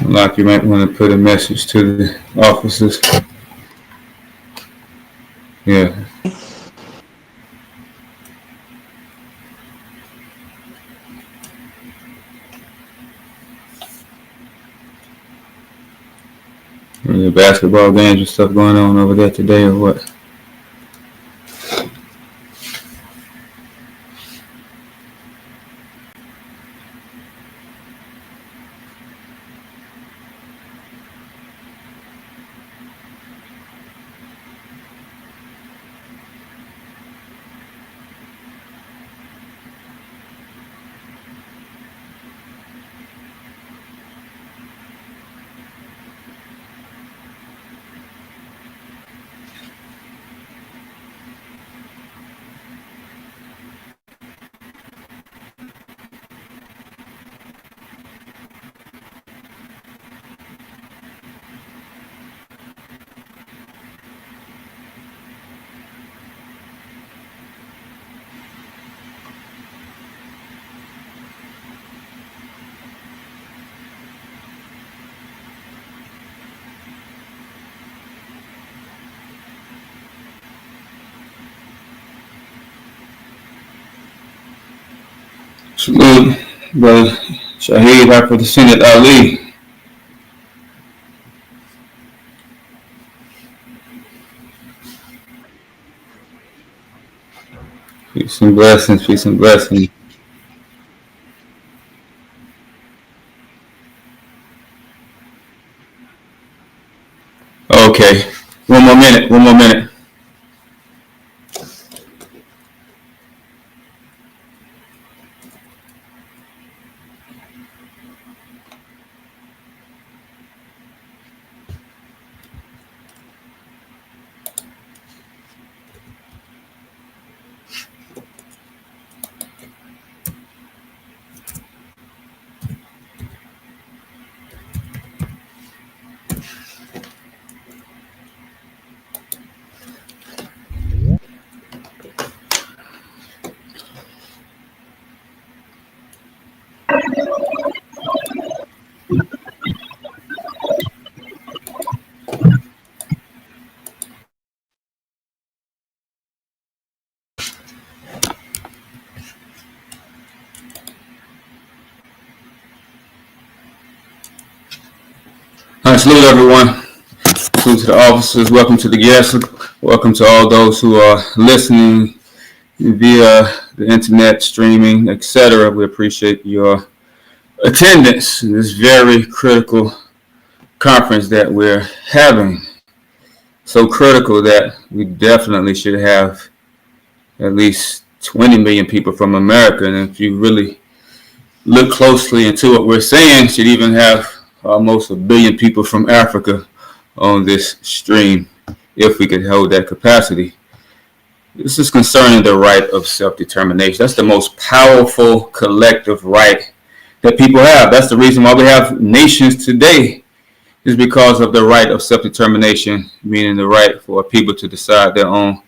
Like you might want to put a message to the officers. Yeah. The basketball games and stuff going on over there today, or what? Salute, brother Shaheed, right for the Senate Ali. Peace and blessings, peace and blessings. Okay, one more minute. Salute everyone. Salute to the officers. Welcome to the guests. Welcome to all those who are listening via the internet, streaming, etc. We appreciate your attendance in this very critical conference that we're having. So critical that we definitely should have at least 20 million people from America. And if you really look closely into what we're saying, should even have almost 1 billion people from Africa on this stream, if we could hold that capacity. This is concerning the right of self-determination. That's the most powerful collective right that people have. That's the reason why we have nations today, is because of the right of self-determination, meaning the right for people to decide their own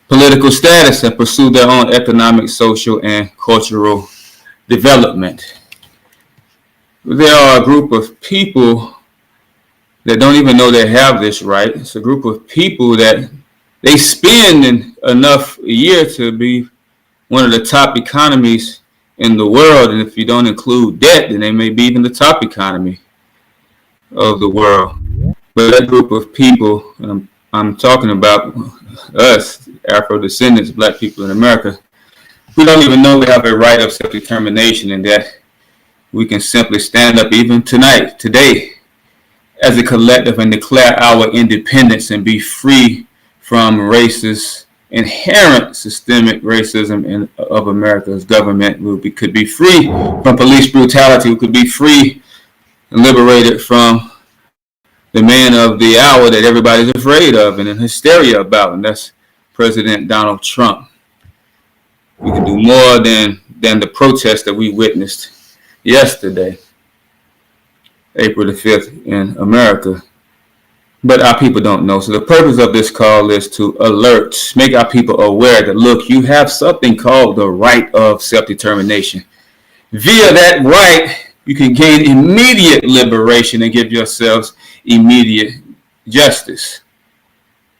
political status and pursue their own economic, social, and cultural development. There are a group of people that don't even know they have this right. It's a group of people that they spend enough a year to be one of the top economies in the world. And if you don't include debt, then they may be even the top economy of the world. But that group of people, and I'm talking about us, Afro-descendants, black people in America, we don't even know we have a right of self-determination, and that we can simply stand up even today, as a collective and declare our independence and be free from racist, inherent systemic racism of America's government. We could be free from police brutality. We could be free and liberated from the man of the hour that everybody's afraid of and in hysteria about, and that's President Donald Trump. We can do more than the protest that we witnessed yesterday, April the 5th in America. But our people don't know. So the purpose of this call is to alert, make our people aware that, look, you have something called the right of self-determination. Via that right, you can gain immediate liberation and give yourselves immediate justice.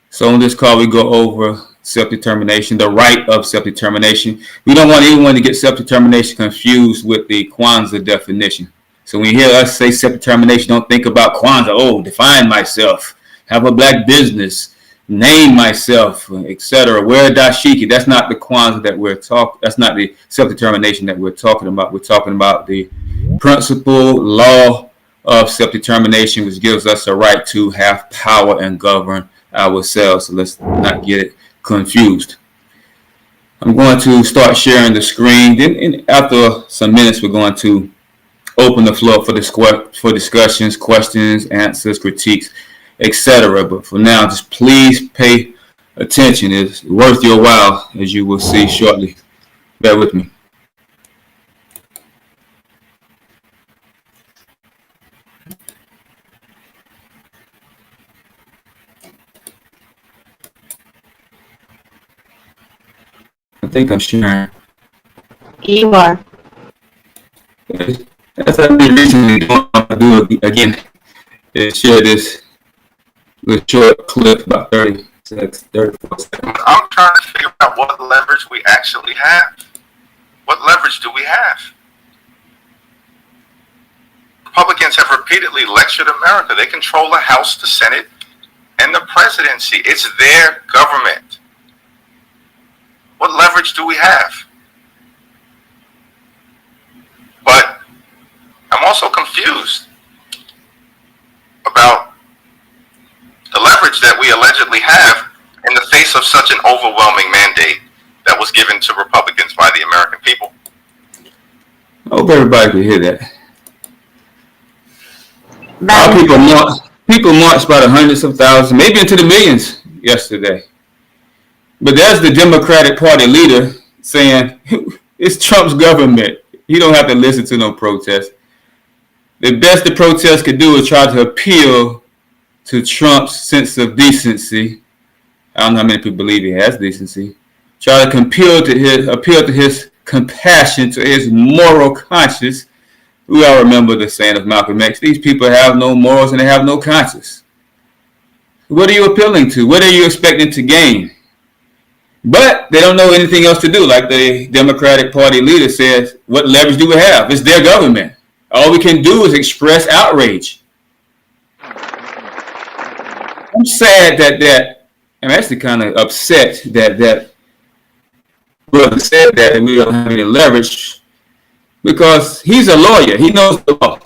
So on this call, we go over self-determination, the right of self-determination. We don't want anyone to get self-determination confused with the Kwanzaa definition. So when you hear us say self-determination, don't think about Kwanzaa. Oh, define myself, have a black business, name myself, etc. Wear a dashiki. That's not the Kwanzaa that we're talking. That's not the self-determination that we're talking about. We're talking about the principle, law of self-determination, which gives us a right to have power and govern ourselves. So let's not get it confused. I'm going to start sharing the screen. Then after some minutes, we're going to open the floor for discussions, questions, answers, critiques, etc. But for now, just please pay attention. It's worth your while, as you will see shortly. Bear with me. I think I'm sharing. You are. That's what I've been recently doing. I'll do it again. Share this little short clip, about 30 seconds, 34 seconds. I'm trying to figure out what leverage we actually have. What leverage do we have? Republicans have repeatedly lectured America. They control the House, the Senate, and the presidency. It's their government. What leverage do we have? But I'm also confused about the leverage that we allegedly have in the face of such an overwhelming mandate that was given to Republicans by the American people. I hope everybody can hear that. People marched by the hundreds of thousands, maybe into the millions yesterday. But there's the Democratic Party leader saying, it's Trump's government. You don't have to listen to no protest. The best the protest could do is try to appeal to Trump's sense of decency. I don't know how many people believe he has decency. Try to appeal to his compassion, to his moral conscience. We all remember the saying of Malcolm X, these people have no morals and they have no conscience. What are you appealing to? What are you expecting to gain? But they don't know anything else to do. Like the Democratic Party leader says, what leverage do we have? It's their government. All we can do is express outrage. I'm sad that I'm actually kind of upset that brother said that and we don't have any leverage, because he's a lawyer. He knows the law.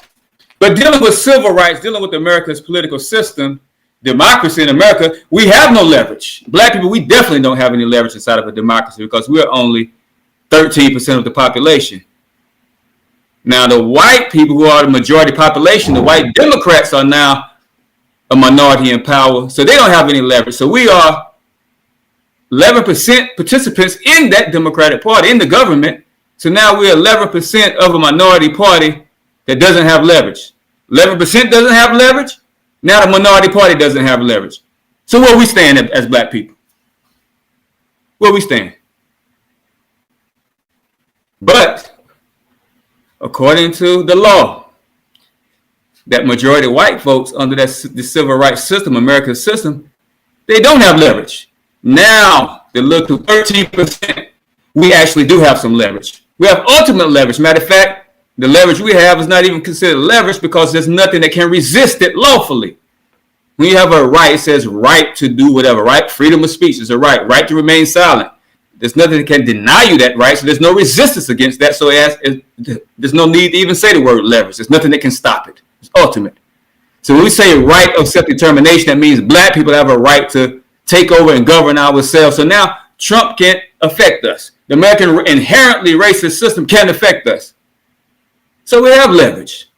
But dealing with civil rights, dealing with America's political system, democracy in America, we have no leverage. Black people, we definitely don't have any leverage inside of a democracy because we're only 13% of the population. Now, the white people who are the majority population, the white Democrats, are now a minority in power, so they don't have any leverage. So we are 11% participants in that Democratic Party, in the government. So now we're 11% of a minority party that doesn't have leverage. 11% doesn't have leverage. Now the minority party doesn't have leverage. So where we stand as black people? Where we stand? But according to the law, that majority white folks under the civil rights system, America's system, they don't have leverage. Now they look to 13%. We actually do have some leverage. We have ultimate leverage. Matter of fact, the leverage we have is not even considered leverage because there's nothing that can resist it lawfully. When you have a right, it says right to do whatever, right? Freedom of speech is a right. Right to remain silent. There's nothing that can deny you that right, so there's no resistance against that. So there's no need to even say the word leverage. There's nothing that can stop it. It's ultimate. So when we say right of self-determination, that means black people have a right to take over and govern ourselves. So now Trump can't affect us. The American inherently racist system can't affect us. So we have leverage.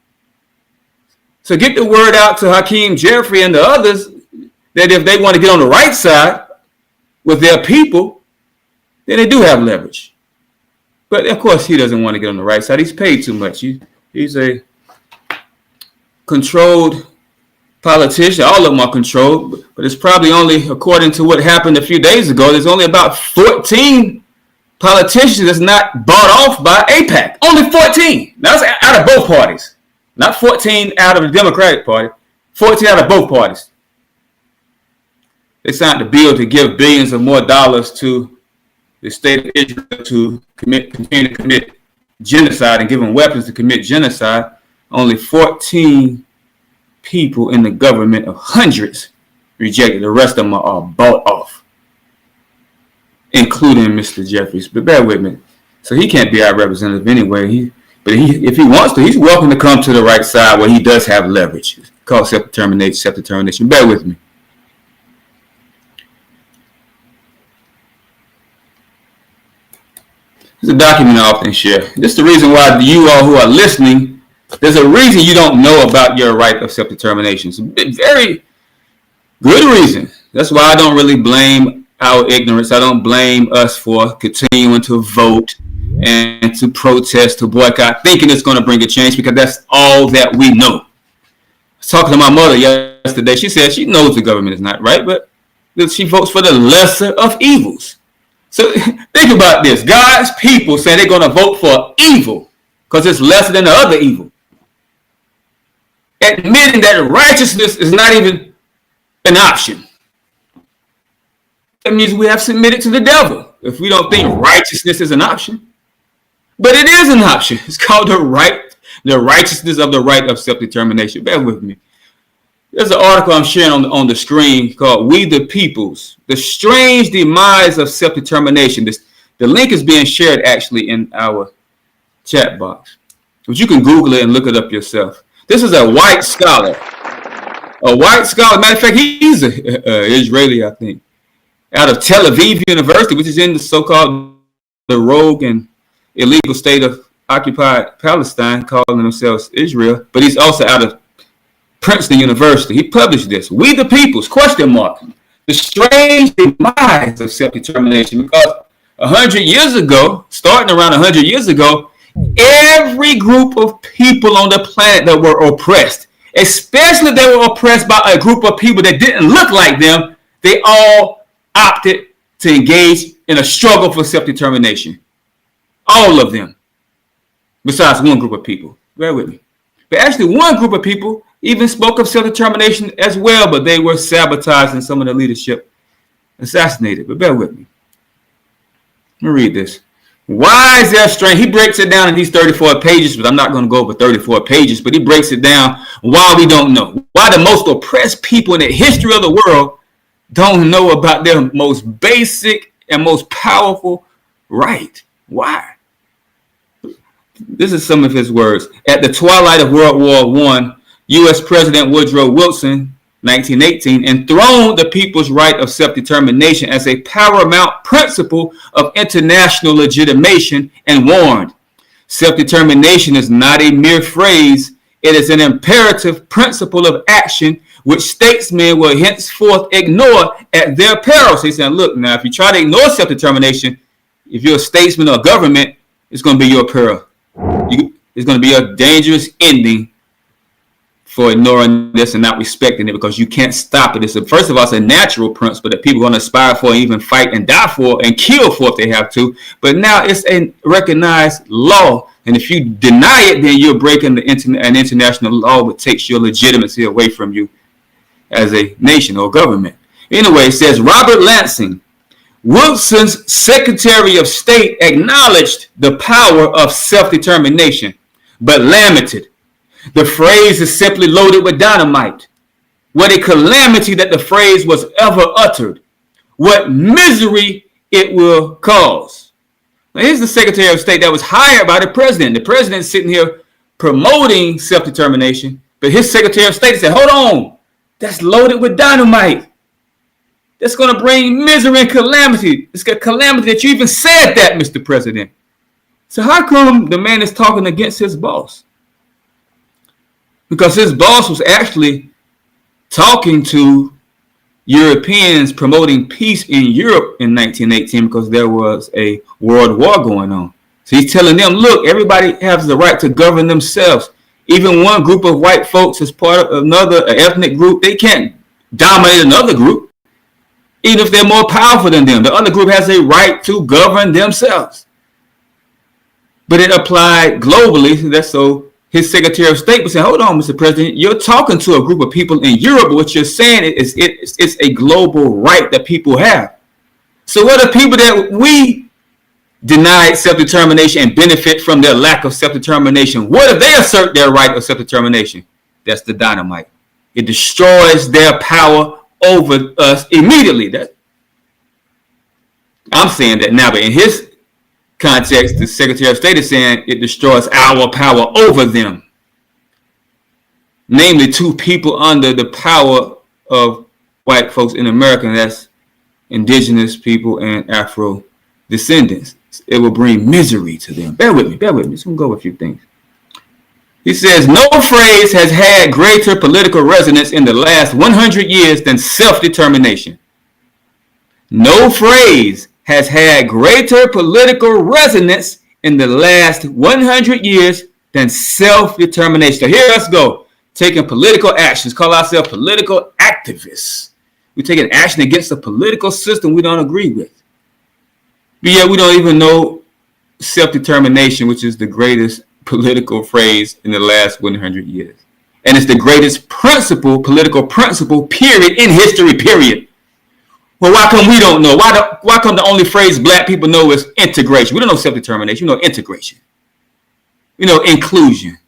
So get the word out to Hakeem Jeffrey and the others that if they want to get on the right side with their people, then they do have leverage. But of course, he doesn't want to get on the right side. He's paid too much. He's a controlled politician. All of them are controlled, but it's probably only, according to what happened a few days ago, there's only about 14 politicians that's not bought off by AIPAC. Only 14. Now that's out of both parties. Not 14 out of the Democratic Party. 14 out of both parties. They signed a bill to give billions of more dollars to the state of Israel to continue to commit genocide and give them weapons to commit genocide. Only 14 people in the government of hundreds rejected. The rest of them are bought off, including Mr. Jeffries. But bear with me. So he can't be our representative anyway. If he wants to, he's welcome to come to the right side where he does have leverage. It's called self-determination. Bear with me. It's a document I often share. This is the reason why you all who are listening, there's a reason you don't know about your right of self-determination. It's a very good reason. That's why I don't really blame our ignorance. I don't blame us for continuing to vote and to protest, to boycott, thinking it's going to bring a change, because that's all that we know. I was talking to my mother yesterday. She said she knows the government is not right, but she votes for the lesser of evils. So think about this. God's people say they're going to vote for evil because it's lesser than the other evil. Admitting that righteousness is not even an option. That means we have submitted to the devil if we don't think righteousness is an option. But it is an option. It's called the righteousness of the right of self-determination. Bear with me. There's an article I'm sharing on the screen called We the Peoples, The Strange Demise of Self-Determination. The link is being shared actually in our chat box. But you can Google it and look it up yourself. This is a white scholar. Matter of fact, he's Israeli, I think, out of Tel Aviv University, which is in the so-called the rogue and illegal state of occupied Palestine, calling themselves Israel. But he's also out of Princeton University. He published this, We the Peoples, ? The strange demise of self-determination. Because 100 years ago, starting around 100 years ago, every group of people on the planet that were oppressed, especially if they were oppressed by a group of people that didn't look like them, they all opted to engage in a struggle for self-determination. All of them. Besides one group of people. Bear with me. But actually one group of people even spoke of self-determination as well, but they were sabotaged and some of the leadership assassinated. But bear with me. Let me read this. Why is there strange? He breaks it down in these 34 pages, but I'm not going to go over 34 pages, but he breaks it down why we don't know. Why the most oppressed people in the history of the world don't know about their most basic and most powerful right. Why? This is some of his words. At the twilight of World War I, U.S. President Woodrow Wilson, 1918, enthroned the people's right of self-determination as a paramount principle of international legitimation and warned, self-determination is not a mere phrase, it is an imperative principle of action which statesmen will henceforth ignore at their peril. So he said, look, now, if you try to ignore self-determination, if you're a statesman or government, it's going to be your peril. It's going to be a dangerous ending for ignoring this and not respecting it, because you can't stop it. First of all, it's a natural principle that people are going to aspire for and even fight and die for and kill for if they have to. But now it's a recognized law. And if you deny it, then you're breaking an international law that takes your legitimacy away from you as a nation or government. Anyway, it says Robert Lansing, Wilson's Secretary of State, acknowledged the power of self-determination, but lamented. The phrase is simply loaded with dynamite. What a calamity that the phrase was ever uttered. What misery it will cause. Now, here's the Secretary of State that was hired by the president. The president is sitting here promoting self-determination, but his Secretary of State said, hold on, that's loaded with dynamite. That's going to bring misery and calamity. It's a calamity that you even said that, Mr. President. So how come the man is talking against his boss? Because his boss was actually talking to Europeans promoting peace in Europe in 1918 because there was a world war going on. So he's telling them, look, everybody has the right to govern themselves. Even one group of white folks is part of another ethnic group. They can't dominate another group. even if they're more powerful than them. The other group has a right to govern themselves. But it applied globally. That's so his Secretary of State was saying, hold on, Mr. President, you're talking to a group of people in Europe, but what you're saying is it's a global right that people have. So what are people that we denied self-determination and benefit from their lack of self-determination? What if they assert their right of self-determination? That's the dynamite. It destroys their power over us immediately. I'm saying that now, but in his context, the Secretary of State is saying it destroys our power over them. Namely, two people under the power of white folks in America, and that's indigenous people and Afro descendants. It will bring misery to them. Bear with me. So I'm going to go with a few things. He says, no phrase has had greater political resonance in the last 100 years than self-determination. No phrase has had greater political resonance in the last 100 years than self-determination. So here us go, taking political actions, call ourselves political activists. We're taking action against a political system we don't agree with. But yet we don't even know self-determination, which is the greatest political phrase in the last 100 years. And it's the greatest political principle, period, in history, period. Well, why come we don't know? Why come the only phrase black people know is integration? We don't know self-determination. We know integration. We know inclusion.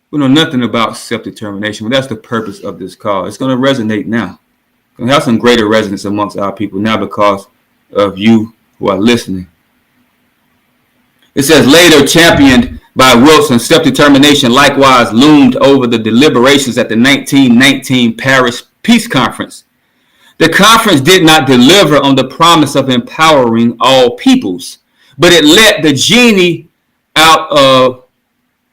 We know nothing about self-determination. But that's the purpose of this call. It's going to resonate now. It's going to have some greater resonance amongst our people now because of you who are listening. It says, later championed by Wilson, self-determination likewise loomed over the deliberations at the 1919 Paris Peace Conference. The conference did not deliver on the promise of empowering all peoples, but it let the genie out of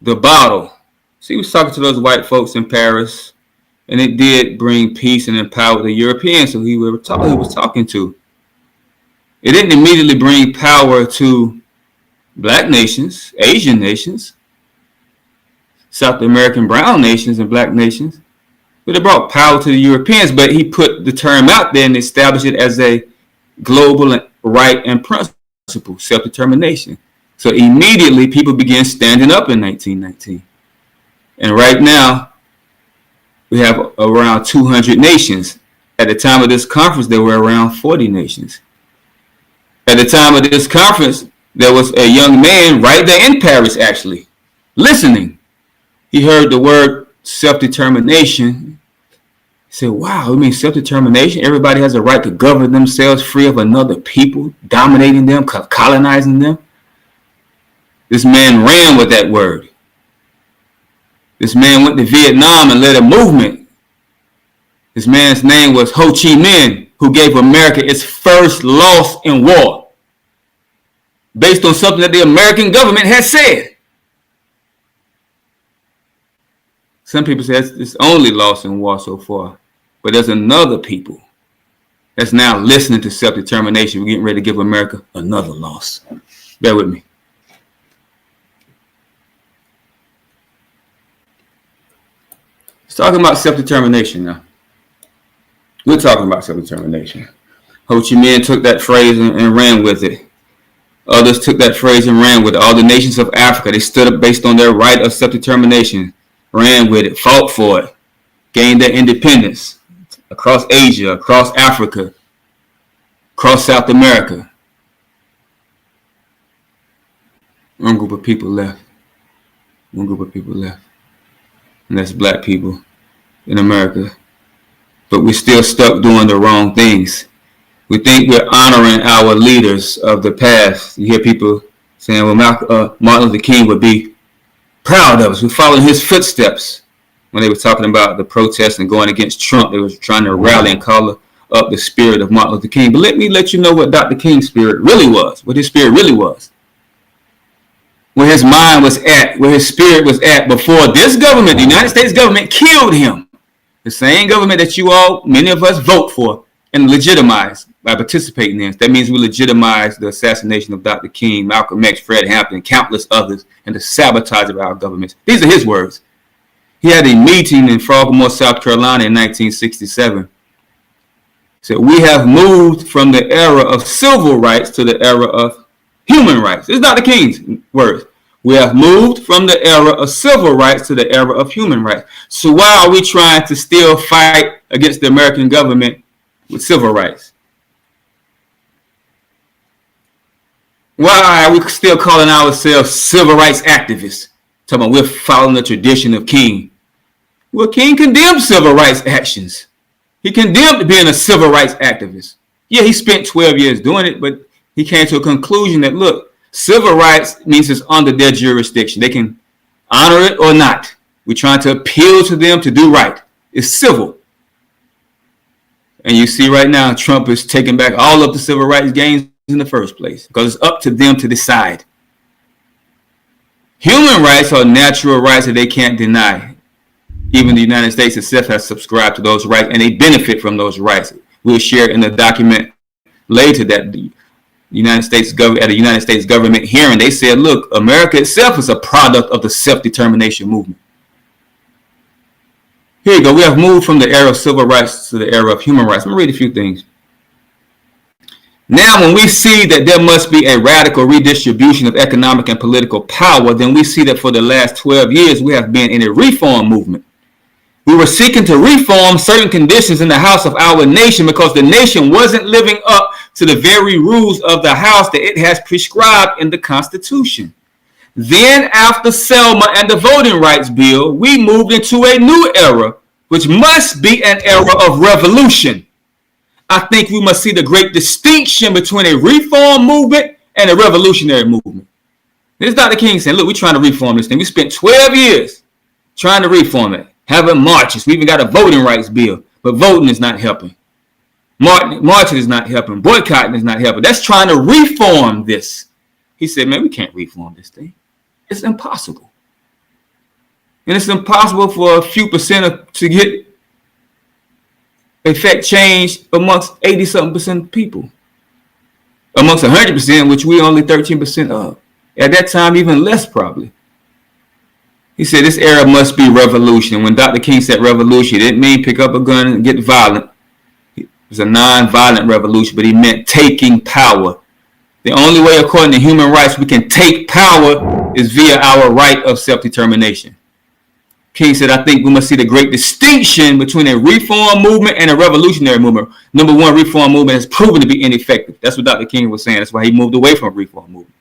the bottle. See, he was talking to those white folks in Paris, and it did bring peace and empower the Europeans who he was talking to. It didn't immediately bring power to black nations, Asian nations, South American brown nations and black nations. But it brought power to the Europeans, but he put the term out there and established it as a global right and principle, self-determination. So immediately people began standing up in 1919. And right now, we have around 200 nations. At the time of this conference, there were around 40 nations. At the time of this conference, there was a young man right there in Paris, actually, listening. He heard the word self-determination. He said, wow, it means self-determination? Everybody has a right to govern themselves free of another people, dominating them, colonizing them. This man ran with that word. This man went to Vietnam and led a movement. This man's name was Ho Chi Minh, who gave America its first loss in war, based on something that the American government has said. Some people say it's only loss in war so far, but there's another people that's now listening to self-determination. We're getting ready to give America another loss. Bear with me. Let's talk about self-determination now. We're talking about self-determination. Ho Chi Minh took that phrase and ran with it. Others took that phrase and ran with it. All the nations of Africa, they stood up based on their right of self-determination, ran with it, fought for it, gained their independence across Asia, across Africa, across South America. One group of people left. And that's black people in America. But we're still stuck doing the wrong things. We think we're honoring our leaders of the past. You hear people saying, well, Martin Luther King would be proud of us. We're following his footsteps. When they were talking about the protests and going against Trump, they were trying to rally and call up the spirit of Martin Luther King. But let me let you know what Dr. King's spirit really was, what his spirit really was. Where his mind was at, where his spirit was at before this government, the United States government, killed him. The same government that you all, many of us, vote for and legitimize by participating in. That means we legitimize the assassination of Dr. King, Malcolm X, Fred Hampton, countless others, and the sabotage of our governments. These are his words. He had a meeting in Frogmore, South Carolina in 1967. So we have moved from the era of civil rights to the era of human rights. It's Dr. King's words. We have moved from the era of civil rights to the era of human rights. So why are we trying to still fight against the American government with civil rights? Why are we still calling ourselves civil rights activists? Talking about we're following the tradition of King. Well, King condemned civil rights actions. He condemned being a civil rights activist. Yeah, he spent 12 years doing it, but he came to a conclusion that, look, civil rights means it's under their jurisdiction. They can honor it or not. We're trying to appeal to them to do right. It's civil. And you see right now, Trump is taking back all of the civil rights gains in the first place because it's up to them to decide. Human rights are natural rights that they can't deny. Even the United States itself has subscribed to those rights and they benefit from those rights. We'll share in the document later that the United States government, at a United States government hearing, they said, look, America itself is a product of the self-determination movement. Here you go. We have moved from the era of civil rights to the era of human rights. Let me read a few things. Now, when we see that there must be a radical redistribution of economic and political power, then we see that for the last 12 years, we have been in a reform movement. We were seeking to reform certain conditions in the house of our nation because the nation wasn't living up to the very rules of the house that it has prescribed in the Constitution. Then, after Selma and the Voting Rights Bill, we moved into a new era, which must be an era of revolution. I think we must see the great distinction between a reform movement and a revolutionary movement. This is Dr. King saying, look, we're trying to reform this thing. We spent 12 years trying to reform it, having marches. We even got a voting rights bill, but voting is not helping. Marching is not helping. Boycotting is not helping. That's trying to reform this. He said, man, we can't reform this thing. It's impossible. And it's impossible for a few percent to get effect change amongst 80-something% of people. Amongst 100%, which we only 13% of. At that time, even less probably. He said this era must be revolution. When Dr. King said revolution, it didn't mean pick up a gun and get violent. It was a non-violent revolution, but he meant taking power. The only way, according to human rights, we can take power is via our right of self-determination. King said, I think we must see the great distinction between a reform movement and a revolutionary movement. Number one, reform movement has proven to be ineffective. That's what Dr. King was saying. That's why he moved away from a reform movement.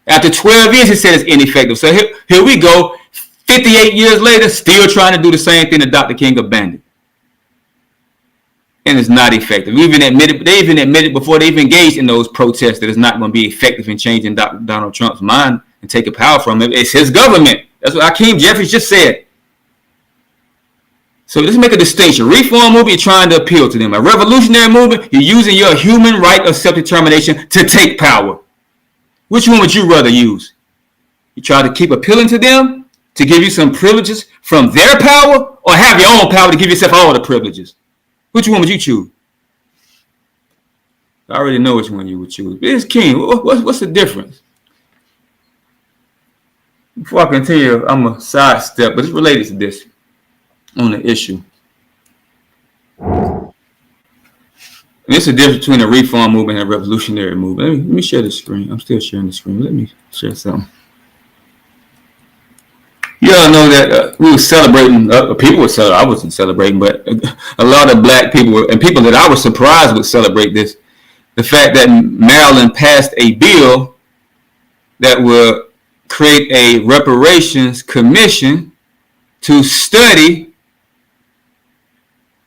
After 12 years, he said it's ineffective. So here we go, 58 years later, still trying to do the same thing that Dr. King abandoned. And it's not effective. They even admitted before they even engaged in those protests that it's not going to be effective in changing Donald Trump's mind and taking power from him. It's his government. That's what Hakeem Jeffries just said. So let's make a distinction. Reform movement, you're trying to appeal to them. A revolutionary movement, you're using your human right of self-determination to take power. Which one would you rather use? You try to keep appealing to them to give you some privileges from their power, or have your own power to give yourself all the privileges? Which one would you choose? I already know which one you would choose. But it's King. What's the difference? Before I continue, I'm a sidestep, but it's related to this on the issue. And it's the difference between a reform movement and a revolutionary movement. Let me share the screen. I'm still sharing the screen. Let me share something. You all know that we were celebrating, people were celebrating, I wasn't celebrating, but a lot of black people and people that I was surprised would celebrate this. The fact that Maryland passed a bill that would create a reparations commission to study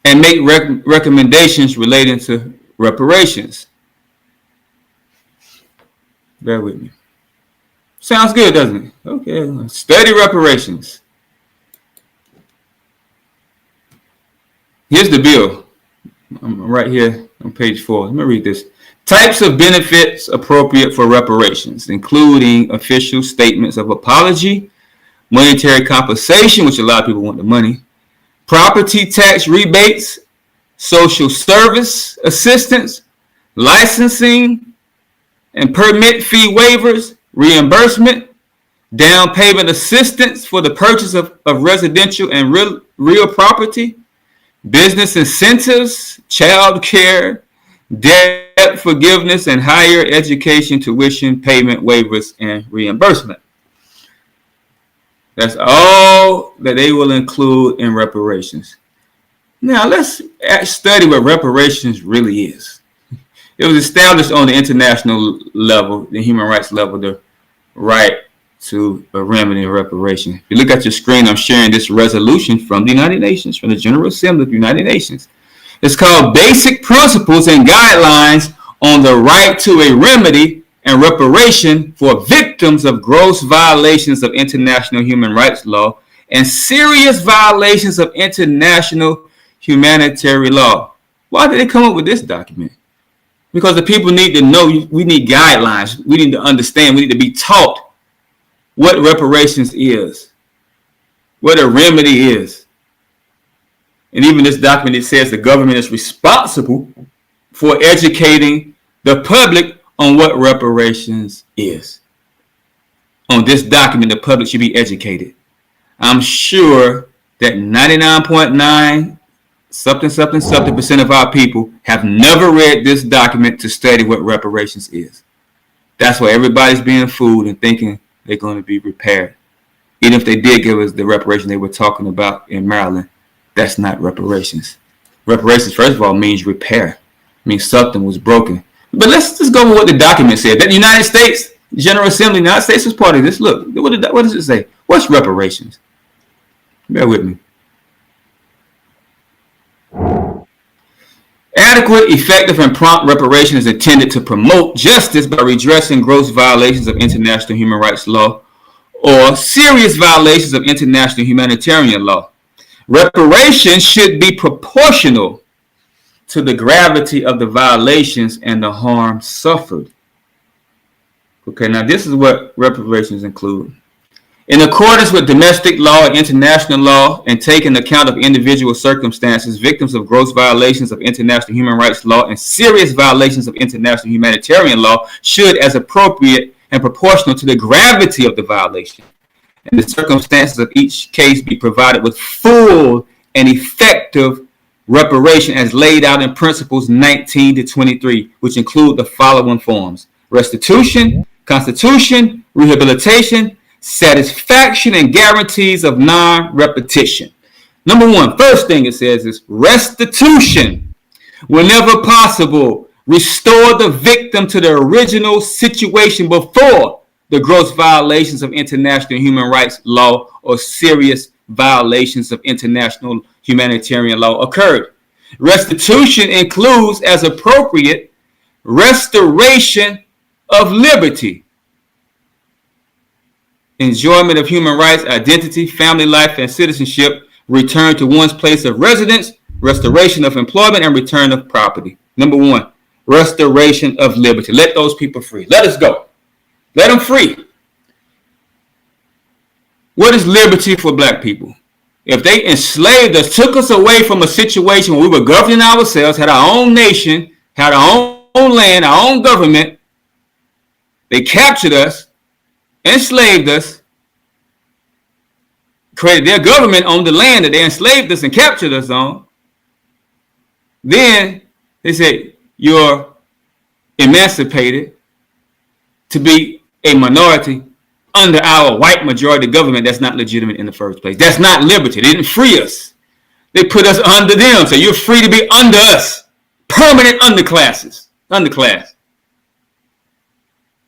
and make recommendations relating to reparations. Bear with me. Sounds good, doesn't it? Okay, study reparations. Here's the bill. I'm right here on page 4. Let me read this. Types of benefits appropriate for reparations, including official statements of apology, monetary compensation, which a lot of people want the money, property tax rebates, social service assistance, licensing and permit fee waivers, reimbursement, down payment assistance for the purchase of residential and real property, business incentives, child care, debt forgiveness, and higher education tuition payment waivers and reimbursement. That's all that they will include in reparations. Now, let's study what reparations really is. It was established on the international level, the human rights level, the right to a remedy and reparation. If you look at your screen, I'm sharing this resolution from the United Nations, from the General Assembly of the United Nations. It's called Basic Principles and Guidelines on the Right to a Remedy and Reparation for Victims of Gross Violations of International Human Rights Law and Serious Violations of International Humanitarian Law. Why did they come up with this document? Because the people need to know, we need guidelines. We need to understand, we need to be taught what reparations is, what a remedy is. And even this document, it says the government is responsible for educating the public on what reparations is. On this document, the public should be educated. I'm sure that 99.9 something% of our people have never read this document to study what reparations is. That's why everybody's being fooled and thinking they're going to be repaired. Even if they did give us the reparation they were talking about in Maryland, that's not reparations. Reparations, first of all, means repair. It means something was broken. But let's just go with what the document said. That the United States General Assembly of the United States was part of this. Look, what does it say? What's reparations? Bear with me. Adequate, effective, and prompt reparation is intended to promote justice by redressing gross violations of international human rights law or serious violations of international humanitarian law. Reparations should be proportional to the gravity of the violations and the harm suffered. Okay, now this is what reparations include. In accordance with domestic law and international law, and taking account of individual circumstances, victims of gross violations of international human rights law and serious violations of international humanitarian law should, as appropriate and proportional to the gravity of the violation and the circumstances of each case, be provided with full and effective reparation as laid out in Principles 19 to 23, which include the following forms: restitution, constitution, rehabilitation, satisfaction, and guarantees of non-repetition. Number one, first thing it says is restitution. Whenever possible, restore the victim to the original situation before the gross violations of international human rights law or serious violations of international humanitarian law occurred. Restitution includes, as appropriate, restoration of liberty, enjoyment of human rights, identity, family life, and citizenship, return to one's place of residence, restoration of employment, and return of property. Number one, restoration of liberty. Let those people free. Let us go. Let them free. What is liberty for black people? If they enslaved us, took us away from a situation where we were governing ourselves, had our own nation, had our own land, our own government, they captured us, enslaved us, created their government on the land that they enslaved us and captured us on. Then they said, you're emancipated to be a minority under our white majority government that's not legitimate in the first place. That's not liberty. They didn't free us. They put us under them. So you're free to be under us. Permanent underclass.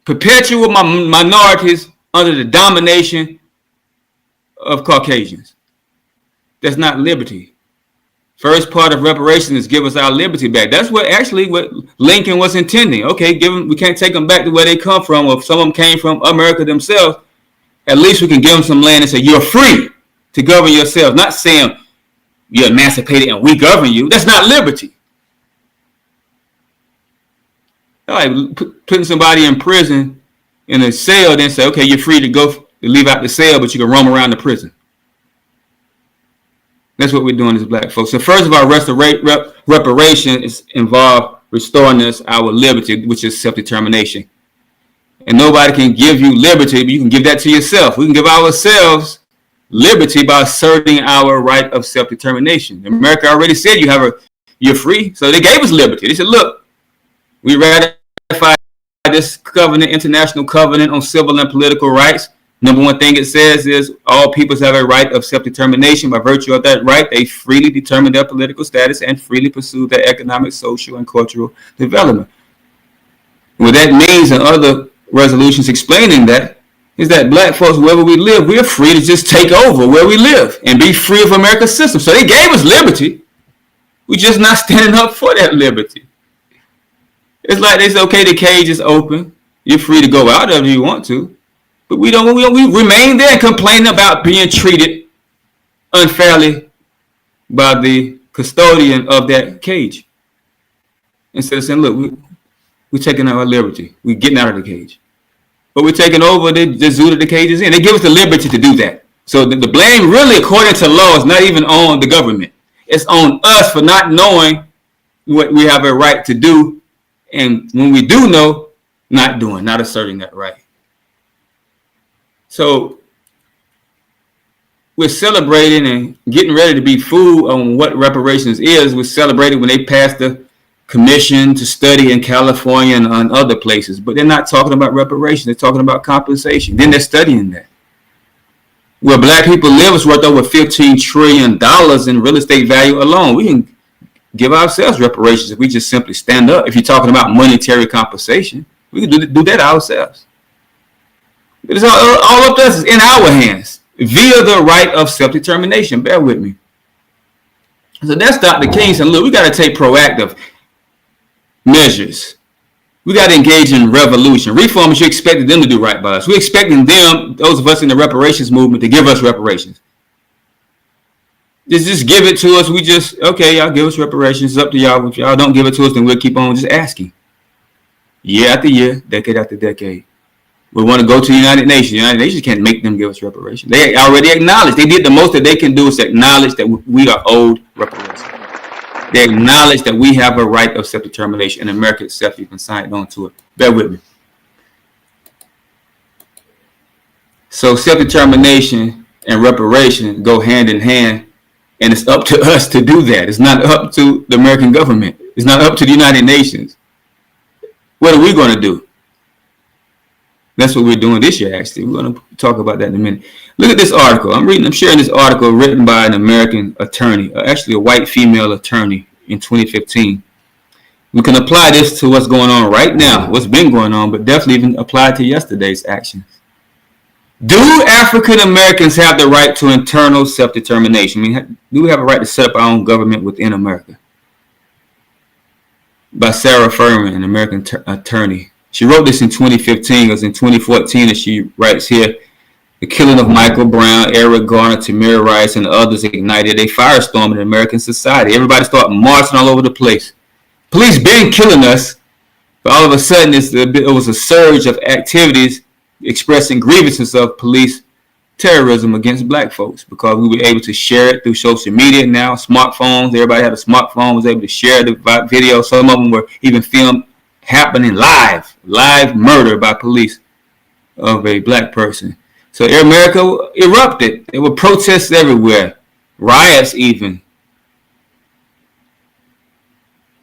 Perpetual minorities under the domination of Caucasians. That's not liberty. First part of reparation is give us our liberty back. That's what Lincoln was intending. Okay, we can't take them back to where they come from, or if some of them came from America themselves, at least we can give them some land and say, you're free to govern yourself. Not saying you're emancipated and we govern you. That's not liberty. Like putting somebody in prison in a cell, then say, okay, you're free to leave out the cell, but you can roam around the prison. That's what we're doing as black folks. So first of all, reparation is involved restoring us our liberty, which is self-determination. And nobody can give you liberty, but you can give that to yourself. We can give ourselves liberty by asserting our right of self-determination. America already said you're free, so they gave us liberty. They said, look, we ratified this covenant, international covenant on civil and political rights. Number one thing it says is all peoples have a right of self-determination. By virtue of that right, they freely determine their political status and freely pursue their economic, social, and cultural development. What that means, and other resolutions explaining that, is that black folks, wherever we live, we're free to just take over where we live and be free of America's system. So they gave us liberty. We're just not standing up for that liberty. It's like they say, okay, the cage is open. You're free to go out if you want to. But we remain there and complain about being treated unfairly by the custodian of that cage. Instead of saying, look, we're taking our liberty. We're getting out of the cage. But we're taking over the zoo that the cage is in. They give us the liberty to do that. So the blame really, according to law, is not even on the government. It's on us for not knowing what we have a right to do. And when we do know, not asserting that right. So we're celebrating and getting ready to be fooled on what reparations is. We're celebrating when they passed the commission to study in California and on other places, but they're not talking about reparations. They're talking about compensation. Then they're studying that. Where black people live is worth over $15 trillion in real estate value alone. We can give ourselves reparations if we just simply stand up. If you're talking about monetary compensation, we can do that ourselves. It's all up to us. Is in our hands via the right of self-determination. Bear with me. So that's Dr. King saying, look, we got to take proactive measures. We got to engage in revolution. Reformers, you expected them to do right by us. We're expecting them, those of us in the reparations movement, to give us reparations. Just give it to us. Okay, y'all give us reparations. It's up to y'all. If y'all don't give it to us, then we'll keep on just asking. Year after year, decade after decade. We want to go to the United Nations. The United Nations can't make them give us reparations. They already acknowledged. They did the most that they can do is acknowledge that we are owed reparations. They acknowledge that we have a right of self-determination, and America itself even signed on to it. Bear with me. So self-determination and reparation go hand in hand, and it's up to us to do that. It's not up to the American government. It's not up to the United Nations. What are we going to do? That's what we're doing this year, actually. We're going to talk about that in a minute. Look at this article. I'm sharing this article written by an American attorney, actually a white female attorney in 2015. We can apply this to what's going on right now, what's been going on, but definitely even apply to yesterday's actions. Do African Americans have the right to internal self-determination? Do we have a right to set up our own government within America? By Sarah Furman, an American attorney. She wrote this in 2015, because in 2014, as she writes here, the killing of Michael Brown, Eric Garner, Tamir Rice, and others ignited a firestorm in American society. Everybody started marching all over the place. Police been killing us, but all of a sudden it was a surge of activities expressing grievances of police terrorism against black folks, because we were able to share it through social media now, smartphones. Everybody had a smartphone, was able to share the video. Some of them were even filmed happening live murder by police of a black person. So America erupted. There were protests everywhere, riots even.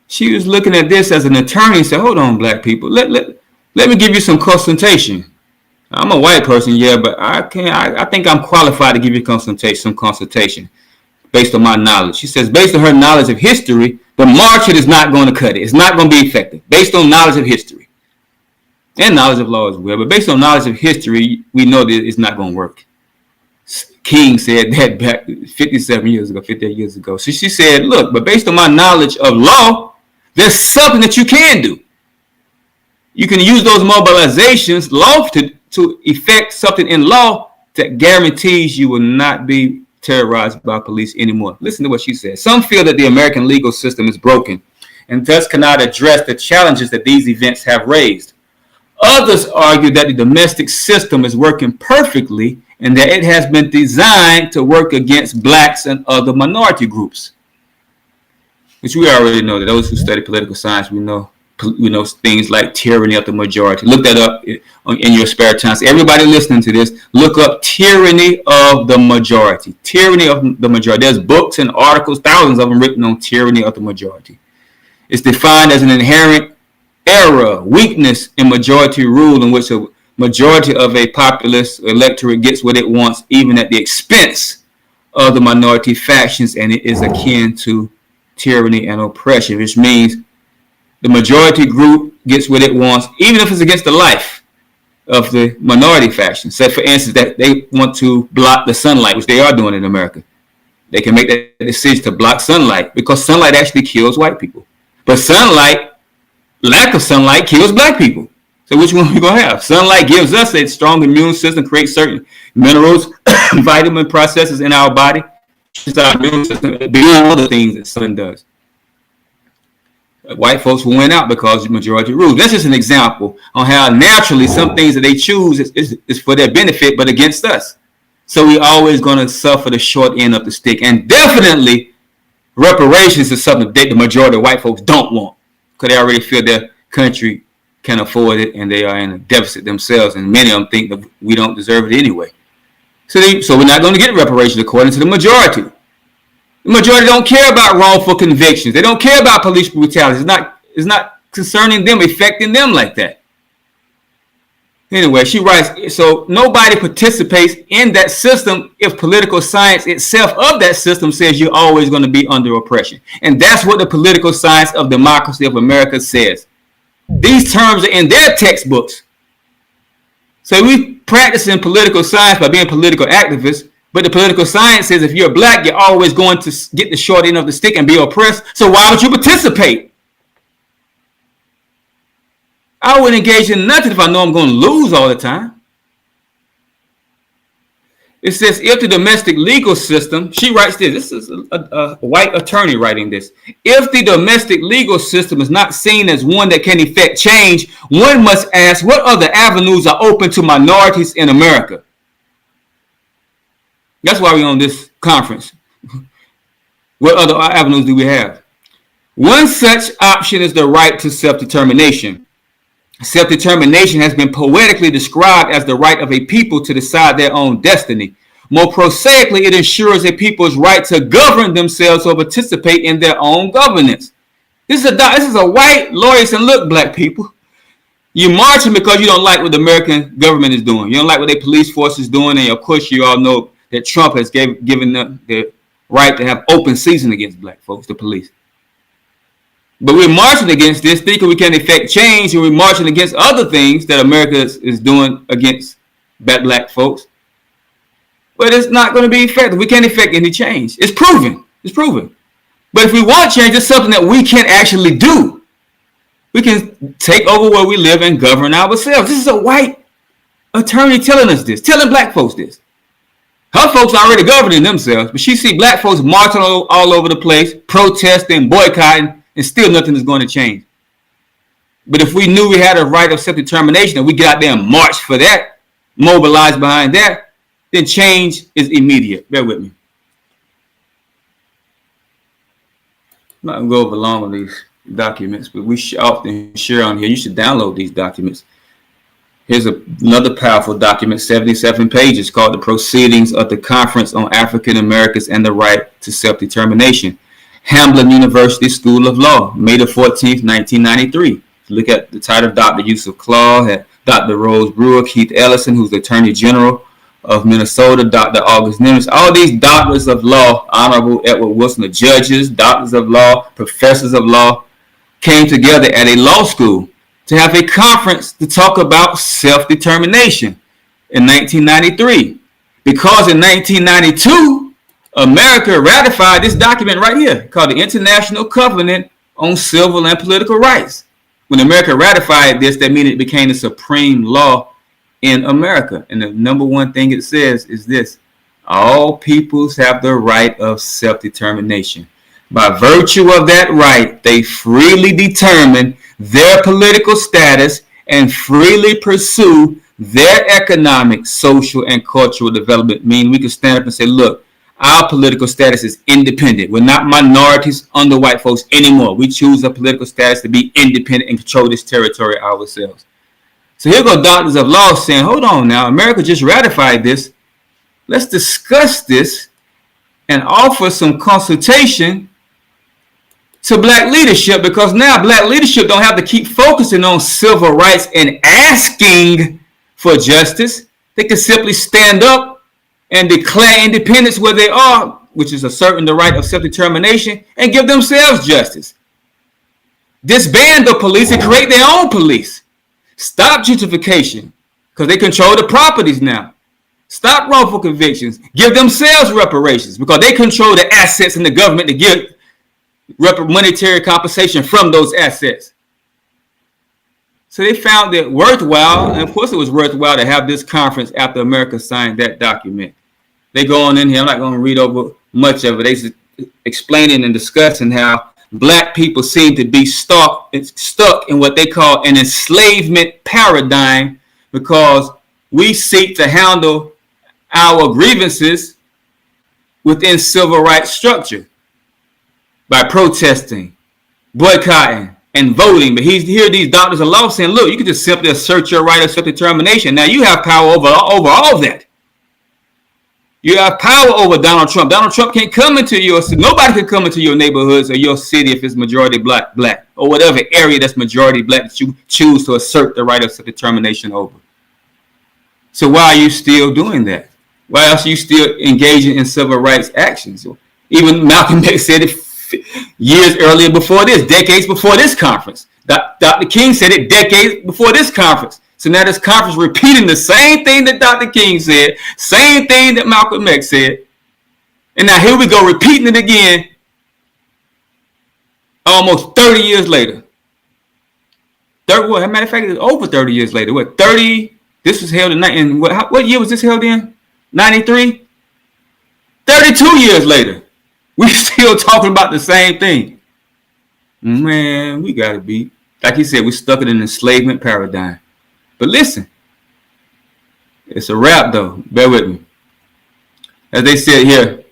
She was looking at this as an attorney and said, hold on, black people, let me give you some consultation. I'm a white person, yeah, but I think I'm qualified to give you some consultation based on my knowledge. She says, based on her knowledge of history, the march is not going to cut it. It's not going to be effective. Based on knowledge of history and knowledge of law as well, but based on knowledge of history, we know that it's not going to work. King said that back 58 years ago. So she said, look, but based on my knowledge of law, there's something that you can do. You can use those mobilizations, law, to effect something in law that guarantees you will not be terrorized by police anymore. Listen to what she said. Some feel that the American legal system is broken and thus cannot address the challenges that these events have raised. Others argue that the domestic system is working perfectly and that it has been designed to work against blacks and other minority groups. Which we already know, that those who study political science, we know things like tyranny of the majority. Look that up in your spare time. So everybody listening to this, look up tyranny of the majority. Tyranny of the majority. There's books and articles, thousands of them written on tyranny of the majority. It's defined as an inherent error, weakness in majority rule in which a majority of a populace electorate gets what it wants, even at the expense of the minority factions, and it is akin to tyranny and oppression, which means the majority group gets what it wants, even if it's against the life of the minority faction. Say, for instance, that they want to block the sunlight, which they are doing in America. They can make that decision to block sunlight because sunlight actually kills white people. But lack of sunlight kills black people. So which one are we going to have? Sunlight gives us a strong immune system, creates certain minerals, vitamin processes in our body. It's our immune system beyond other things that sun does. White folks will win out because the majority rules. That's just an example on how naturally some things that they choose is for their benefit, but against us. So we're always going to suffer the short end of the stick. And definitely, reparations is something that the majority of white folks don't want because they already feel their country can afford it and they are in a deficit themselves. And many of them think that we don't deserve it anyway. So we're not going to get reparations according to the majority. The majority don't care about wrongful convictions. They don't care about police brutality. It's not concerning them, affecting them like that. Anyway, she writes, so nobody participates in that system if political science itself of that system says you're always going to be under oppression. And that's what the political science of democracy of America says. These terms are in their textbooks. So we practicing political science by being political activists. But the political science says if you're black, you're always going to get the short end of the stick and be oppressed. So why would you participate? I wouldn't engage in nothing if I know I'm going to lose all the time. It says if the domestic legal system, she writes this is a white attorney writing this. If the domestic legal system is not seen as one that can effect change, one must ask what other avenues are open to minorities in America? That's why we're on this conference. What other avenues do we have? One such option is the right to self-determination. Self-determination has been poetically described as the right of a people to decide their own destiny. More prosaically, it ensures a people's right to govern themselves or participate in their own governance. This is a white lawyer saying, look, black people, you're marching because you don't like what the American government is doing. You don't like what their police force is doing, and of course you all know that Trump has given them the right to have open season against black folks, the police. But we're marching against this, thinking we can effect change, and we're marching against other things that America is doing against black folks. But it's not going to be effective. We can't effect any change. It's proven. It's proven. But if we want change, it's something that we can actually do. We can take over where we live and govern ourselves. This is a white attorney telling us this, telling black folks this. Her folks are already governing themselves, but she see black folks marching all over the place, protesting, boycotting, and still nothing is going to change. But if we knew we had a right of self-determination and we get out there and march for that, mobilize behind that, then change is immediate. Bear with me. I'm not going to go over long on these documents, but we often share on here. You should download these documents. Here's another powerful document, 77 pages, called The Proceedings of the Conference on African Americans and the Right to Self-Determination. Hamlin University School of Law, May the 14th, 1993. Look at the title of Dr. Yusuf Claw, had Dr. Rose Brewer, Keith Ellison, who's the Attorney General of Minnesota, Dr. August Nimitz. All these doctors of law, Honorable Edward Wilson, the judges, doctors of law, professors of law, came together at a law school to have a conference to talk about self-determination in 1993. Because in 1992, America ratified this document right here called the International Covenant on Civil and Political Rights. When America ratified this, that means it became the supreme law in America. And the number one thing it says is this: all peoples have the right of self-determination. By virtue of that right, they freely determine their political status and freely pursue their economic, social, and cultural development. Meaning we can stand up and say, look, Our political status is independent. We're not minorities under white folks anymore. We choose a political status to be independent and control this territory ourselves. So here go doctors of law saying, hold on now, America just ratified this. Let's discuss this and offer some consultation to black leadership, because now black leadership don't have to keep focusing on civil rights and asking for justice. They can simply stand up and declare independence where they are, which is asserting the right of self-determination, and give themselves justice. Disband the police and create their own police. Stop gentrification, because they control the properties now. Stop wrongful convictions. Give themselves reparations, because they control the assets in the government to give monetary compensation from those assets. So they found it worthwhile, and of course it was worthwhile to have this conference after America signed that document. They go on in here, I'm not going to read over much of it. They explaining and discussing how black people seem to be stuck in what they call an enslavement paradigm, because we seek to handle our grievances within civil rights structure by protesting, boycotting, and voting. But here these doctors of law saying, look, you can just simply assert your right of self-determination. Now you have power over all of that. You have power over Donald Trump. Donald Trump can't come into your city. Nobody can come into your neighborhoods or your city if it's majority black, or whatever area that's majority black that you choose to assert the right of self-determination over. So why are you still doing that? Why else are you still engaging in civil rights actions? Even Malcolm X said it years earlier before this, decades before this conference. Dr. King said it decades before this conference. So now this conference repeating the same thing that Dr. King said, same thing that Malcolm X said. And now here we go repeating it again almost 30 years later. As a matter of fact, it's over 30 years later. What, 30? This was held in what year was this held in? 93? 32 years later. We still talking about the same thing. Man, we got to be, like he said, we're stuck in an enslavement paradigm. But listen, it's a wrap though. Bear with me. As they said here,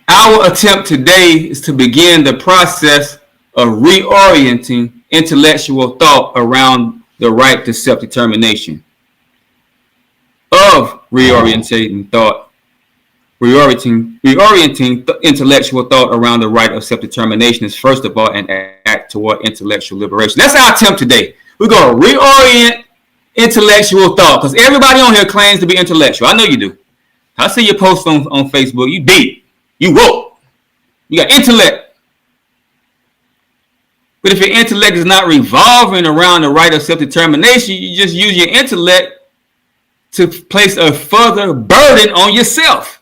our attempt today is to begin the process of reorienting intellectual thought around the right to self-determination, of reorienting intellectual thought around the right of self-determination is first of all an act toward intellectual liberation. That's our attempt today. We're going to reorient intellectual thought, because everybody on here claims to be intellectual. I know you do. I see your posts on Facebook. You deep. You woke. You got intellect. But if your intellect is not revolving around the right of self-determination, you just use your intellect to place a further burden on yourself.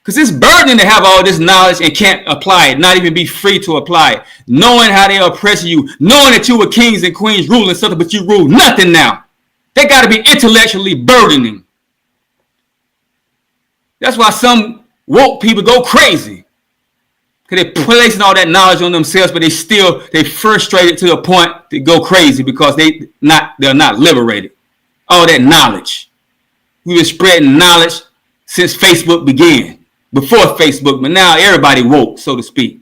Because it's burdening to have all this knowledge and can't apply it, not even be free to apply it. Knowing how they oppress you, knowing that you were kings and queens ruling something, but you rule nothing now. They got to be intellectually burdening. That's why some woke people go crazy. Because they're placing all that knowledge on themselves, but they frustrated to the point to go crazy because they're not liberated. All that knowledge. We've been spreading knowledge since Facebook began. Before Facebook, but now everybody woke, so to speak.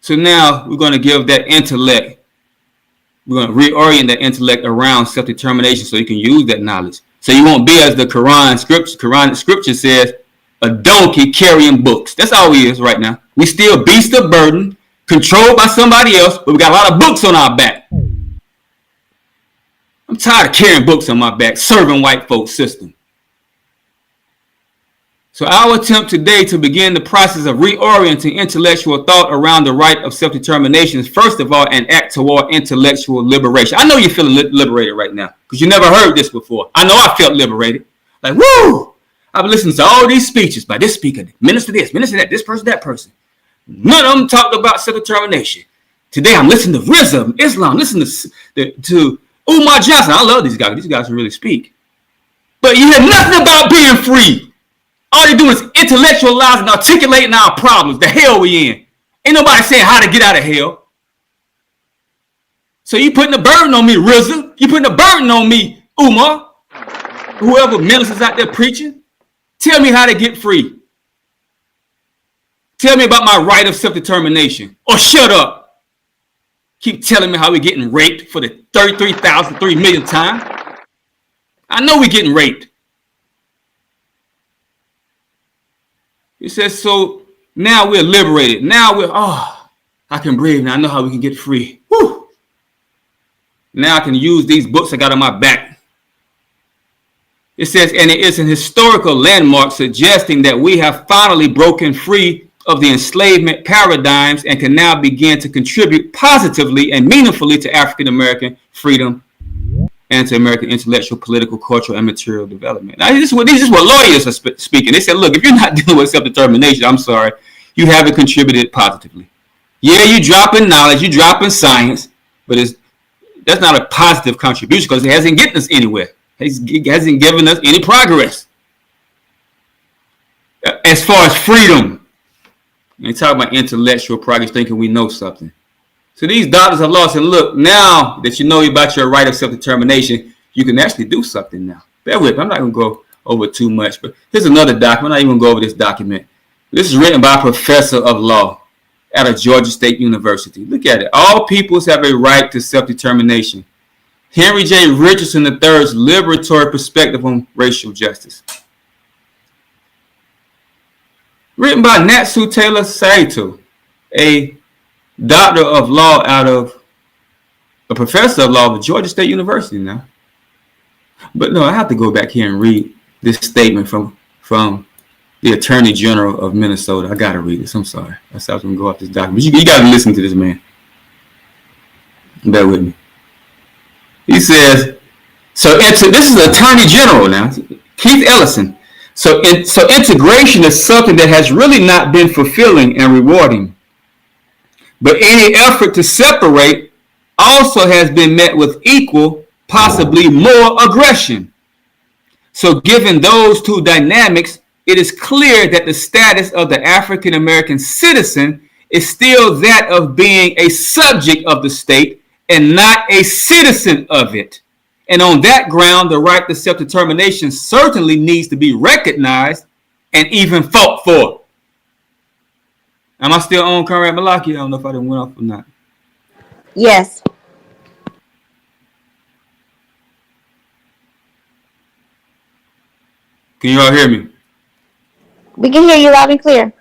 So now we're going to give that intellect, we're going to reorient that intellect around self-determination so you can use that knowledge. So you won't be as the Quranic scripture says, a donkey carrying books. That's all we is right now. We still beast of burden, controlled by somebody else, but we got a lot of books on our back. I'm tired of carrying books on my back, serving white folks' system. So our attempt today to begin the process of reorienting intellectual thought around the right of self-determination is first of all an act toward intellectual liberation. I know you're feeling liberated right now because you never heard this before. I know I felt liberated. Like, woo! I've listened to all these speeches by this speaker, minister this, minister that, this person, that person. None of them talked about self-determination. Today I'm listening to Rizza, Islam, listening to Umar Johnson. I love these guys. These guys can really speak. But you hear nothing about being free. All they do is intellectualize and articulating our problems, the hell we in. Ain't nobody saying how to get out of hell. So you putting a burden on me, Rizza. You putting a burden on me, Umar. Whoever ministers out there preaching. Tell me how to get free. Tell me about my right of self-determination. Or shut up. Keep telling me how we're getting raped for the 33,003 millionth time. I know we're getting raped. He says, so now we're liberated. Now I can breathe now. I know how we can get free. Whew. Now I can use these books I got on my back. It says, and it is an historical landmark suggesting that we have finally broken free of the enslavement paradigms and can now begin to contribute positively and meaningfully to African American freedom and to American intellectual, political, cultural, and material development. Now, this is what lawyers are speaking. They said, look, if you're not dealing with self-determination, I'm sorry, you haven't contributed positively. Yeah, you're dropping knowledge, you're dropping science, but that's not a positive contribution because it hasn't gotten us anywhere. It hasn't given us any progress. As far as freedom, they talk about intellectual progress, thinking we know something. So these doctors have lost, and look, now that you know about your right of self-determination, you can actually do something now. Bear with me, I'm not going to go over too much, but here's another document. I'm not even going to go over this document. This is written by a professor of law at a Georgia State University. Look at it. All peoples have a right to self-determination. Henry J. Richardson III's liberatory perspective on racial justice. Written by Natsu Taylor Saito, a doctor of law a professor of law at Georgia State University now. But no, I have to go back here and read this statement from the Attorney General of Minnesota. I got to read this. I'm sorry. I was going to go off this document. You got to listen to this man. Bear with me. He says, this is the Attorney General now, Keith Ellison. So integration is something that has really not been fulfilling and rewarding. But any effort to separate also has been met with equal, possibly more aggression. So given those two dynamics, it is clear that the status of the African American citizen is still that of being a subject of the state and not a citizen of it. And on that ground, the right to self-determination certainly needs to be recognized and even fought for. Am I still on, Conrad Malaki? I don't know if I done went off or not. Yes. Can you all hear me? We can hear you loud and clear.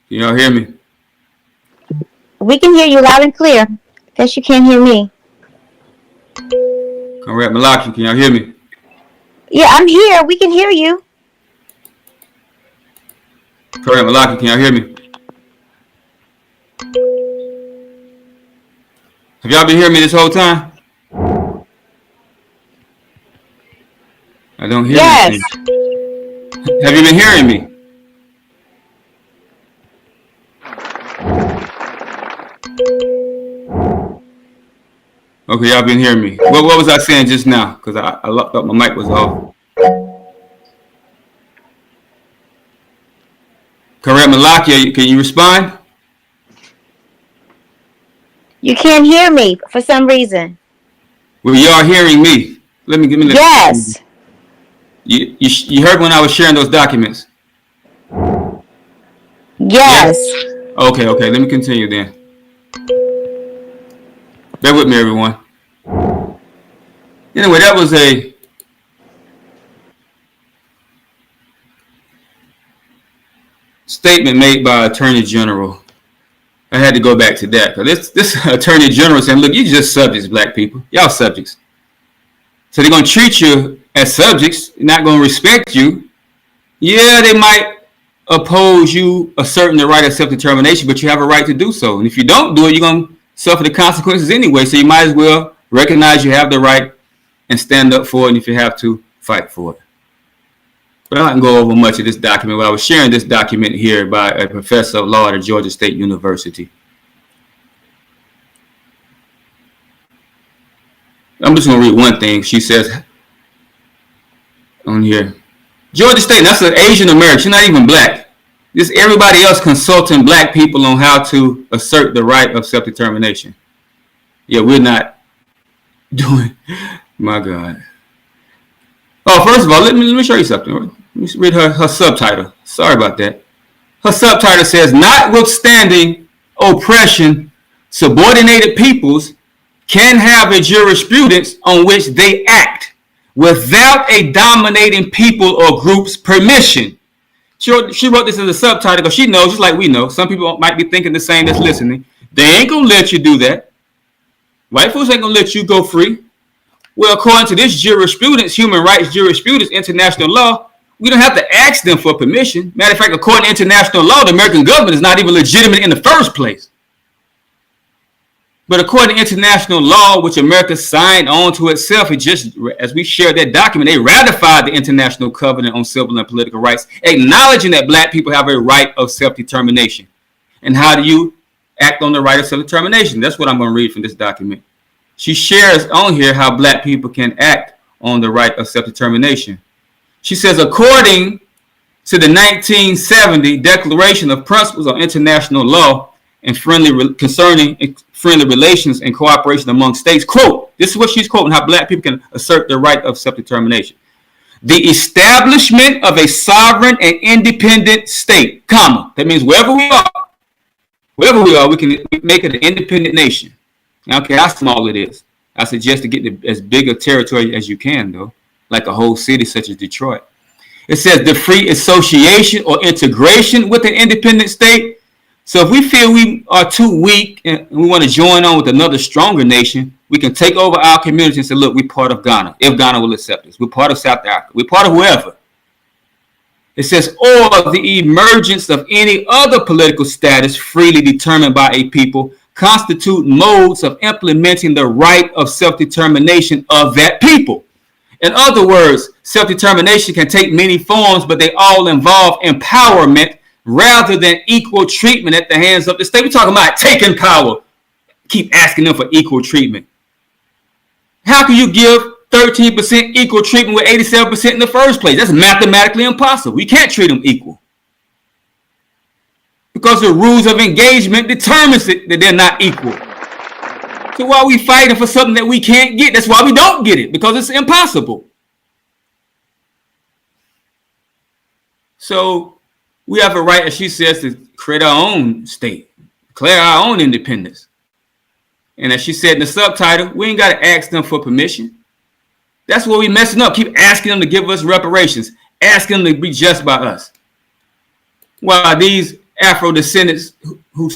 Can you all hear me? We can hear you loud and clear. Guess you can't hear me. Conrad Malaki, can y'all hear me? Yeah, I'm here. We can hear you. Conrad Malaki, can y'all hear me? Have y'all been hearing me this whole time? I don't hear Yes. anything. Have you been hearing me? Okay, y'all been hearing me. What was I saying just now? Because I thought my mic was off. Conrad Malaki, can you respond? You can't hear me for some reason. Well, y'all hearing me. Let me Yes. You heard when I was sharing those documents? Yes. Okay, let me continue then. Bear with me, everyone. Anyway, that was a statement made by Attorney General. I had to go back to that because this Attorney General saying, look, you're just subjects, black people. Y'all subjects. So they're going to treat you as subjects, not going to respect you. Yeah, they might oppose you asserting the right of self-determination, but you have a right to do so. And if you don't do it, you're going to suffer the consequences anyway. So you might as well recognize you have the right and stand up for it. And if you have to, fight for it. But I'm not going to go over much of this document. But I was sharing this document here by a professor of law at Georgia State University. I'm just going to read one thing. She says on here, Georgia State, that's an Asian American. She's not even black. This everybody else consulting black people on how to assert the right of self-determination. Yeah, we're not doing My God. Oh, first of all, let me show you something. Let me read her subtitle. Sorry about that. Her subtitle says, notwithstanding oppression, subordinated peoples can have a jurisprudence on which they act without a dominating people or group's permission. She wrote this as a subtitle because she knows, just like we know, some people might be thinking the same that's listening. They ain't going to let you do that. White folks ain't going to let you go free. Well, according to this jurisprudence, human rights jurisprudence, international law, we don't have to ask them for permission. Matter of fact, according to international law, the American government is not even legitimate in the first place. But according to international law, which America signed on to itself, it just, as we shared that document, they ratified the International Covenant on Civil and Political Rights, acknowledging that black people have a right of self-determination. And how do you act on the right of self-determination? That's what I'm going to read from this document. She shares on here how black people can act on the right of self-determination. She says, according to the 1970 Declaration of Principles on International Law and concerning friendly relations and cooperation among states, quote, this is what she's quoting, how black people can assert their right of self-determination. The establishment of a sovereign and independent state, comma, that means wherever we are, we can make it an independent nation. I don't care how small it is. I suggest to get as big a territory as you can, though, like a whole city such as Detroit. It says the free association or integration with an independent state. So if we feel we are too weak and we want to join on with another stronger nation, we can take over our community and say, look, we're part of Ghana, if Ghana will accept us. We're part of South Africa. We're part of whoever. It says, or the emergence of any other political status freely determined by a people constitute modes of implementing the right of self-determination of that people. In other words, self-determination can take many forms, but they all involve empowerment rather than equal treatment at the hands of the state. We're talking about taking power. Keep asking them for equal treatment. How can you give 13% equal treatment with 87% in the first place? That's mathematically impossible. We can't treat them equal. Because the rules of engagement determines it that they're not equal. So why are we fighting for something that we can't get? That's why we don't get it, because it's impossible. So we have a right, as she says, to create our own state, declare our own independence. And as she said in the subtitle, we ain't got to ask them for permission. That's what we messing up. Keep asking them to give us reparations, asking them to be just by us. While these Afro-descendants who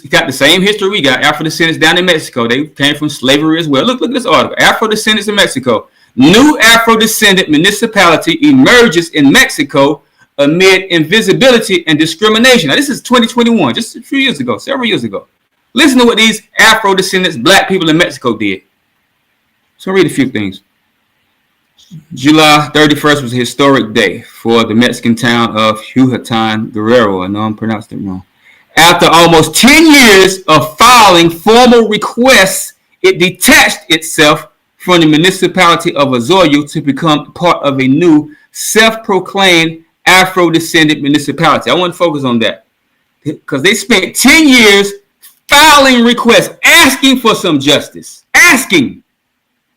got the same history we got, Afro-descendants down in Mexico, they came from slavery as well. Look at this article, Afro-descendants in Mexico. New Afro-descendant municipality emerges in Mexico amid invisibility and discrimination. Now, this is 2021, just a few years ago, several years ago. Listen to what these Afro-descendants, black people in Mexico did. So I'll read a few things. July 31st was a historic day for the Mexican town of Yucatan, Guerrero. I know I'm pronouncing it wrong. After almost 10 years of filing formal requests, it detached itself from the municipality of Azoyo to become part of a new self-proclaimed Afro-descendant municipality. I want to focus on that because they spent 10 years filing requests, asking for some justice, asking.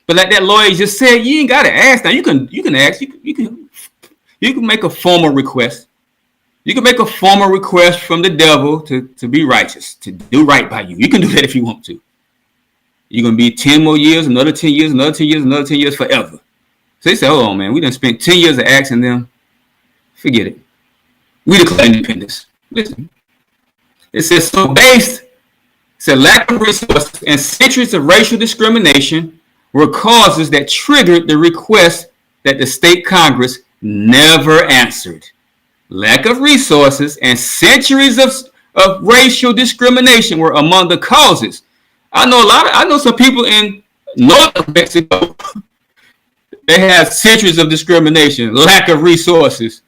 But like that lawyer just said, you ain't got to ask. Now you can ask. You can make a formal request. You can make a formal request from the devil to be righteous, to do right by you. You can do that if you want to. You're gonna be 10 more years, another 10 years, another 10 years, another 10 years, forever. So they say, hold on, man, we done spent 10 years of asking them. Forget it. We declare independence. Listen. It says, so based, it's a lack of resources and centuries of racial discrimination were causes that triggered the request that the state Congress never answered. Lack of resources and centuries of racial discrimination were among the causes. I know some people in north Mexico, they have centuries of discrimination, lack of resources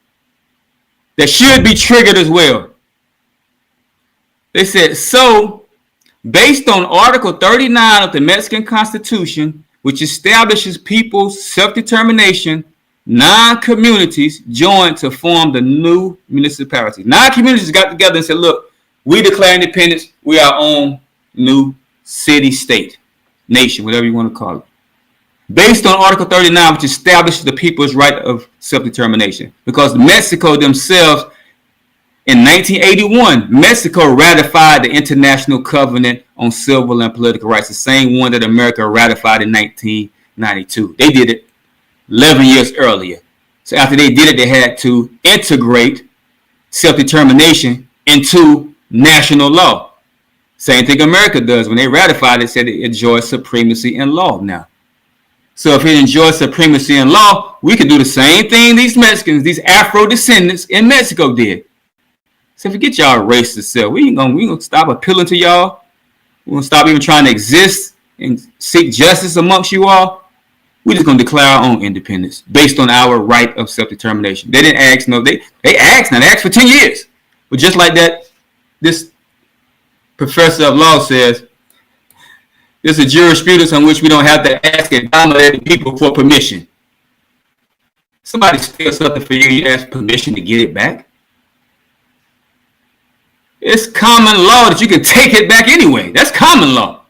that should be triggered as well. They said, so based on Article 39 of the Mexican Constitution, which establishes people's self-determination, 9 communities joined to form the new municipality. 9 communities got together and said, look, we declare independence. We are our own new city, state, nation, whatever you want to call it. based on Article 39, which establishes the people's right of self-determination. Because Mexico themselves, in 1981, Mexico ratified the International Covenant on Civil and Political Rights, the same one that America ratified in 1992. They did it 11 years earlier. So after they did it, they had to integrate self-determination into national law. Same thing America does. When they ratified it, said it enjoys supremacy in law now. So if it enjoys supremacy in law, we can do the same thing these Mexicans, these Afro descendants in Mexico did. So forget y'all racist self. We ain't gonna stop appealing to y'all. We're gonna stop even trying to exist and seek justice amongst you all. We're just gonna declare our own independence based on our right of self-determination. They didn't ask, no, they asked, now they asked for 10 years. But just like that, this professor of law says, there's a jurisprudence on which we don't have to ask and dominate people for permission. Somebody steals something for you, you ask permission to get it back. It's common law that you can take it back anyway. That's common law.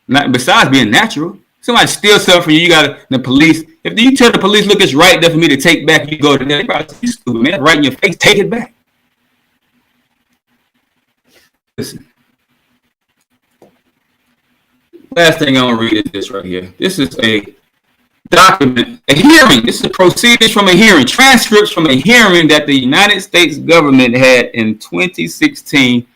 Not besides being natural. Somebody steals something from you, you got the police. If you tell the police, look, it's right there for me to take back, you go to them. They probably say, you stupid, man. Right in your face, take it back. Listen. Last thing I'm going to read is this right here. This is a document, a hearing. This is proceedings from a hearing, transcripts from a hearing that the United States government had in 2016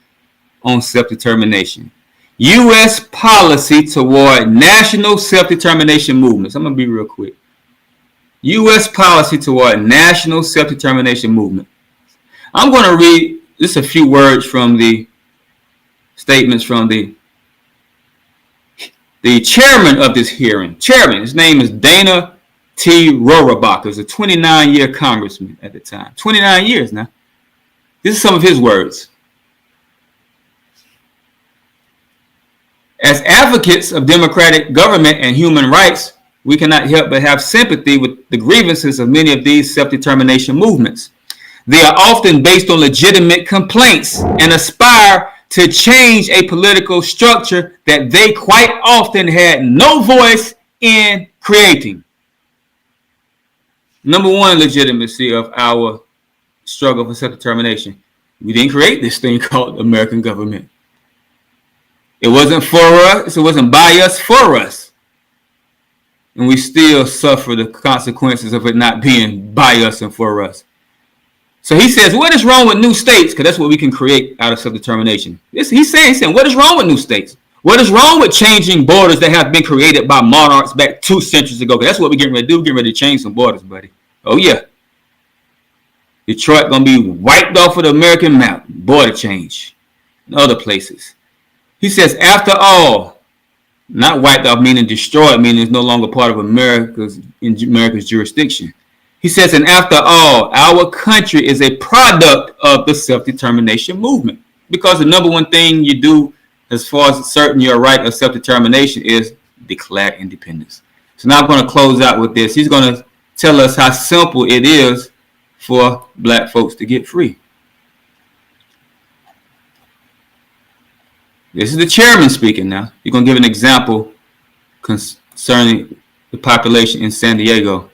on self-determination. U.S. policy toward national self-determination movements. I'm going to be real quick. U.S. policy toward national self-determination movement. I'm going to read just a few words from the statements from the chairman of this hearing. Chairman, his name is Dana T. Rohrabacher. He was a 29-year congressman at the time. 29 years now. This is some of his words. As advocates of democratic government and human rights, we cannot help but have sympathy with the grievances of many of these self-determination movements. They are often based on legitimate complaints and aspire to change a political structure that they quite often had no voice in creating. Number one legitimacy of our struggle for self-determination. We didn't create this thing called American government. It wasn't for us. It wasn't by us, for us. And we still suffer the consequences of it not being by us and for us. So he says, what is wrong with new states? Because that's what we can create out of self-determination. He's saying, what is wrong with new states? What is wrong with changing borders that have been created by monarchs back 2 centuries ago? Because that's what we're getting ready to do. We're getting ready to change some borders, buddy. Oh, yeah. Detroit going to be wiped off of the American map. Border change. And other places. He says, after all, not wiped off, meaning destroyed, meaning it's no longer part of America's jurisdiction. He says, and after all, our country is a product of the self-determination movement. Because the number one thing you do as far as asserting your right of self-determination is declare independence. So now I'm going to close out with this. He's going to tell us how simple it is for black folks to get free. This is the chairman speaking now. He's going to give an example concerning the population in San Diego.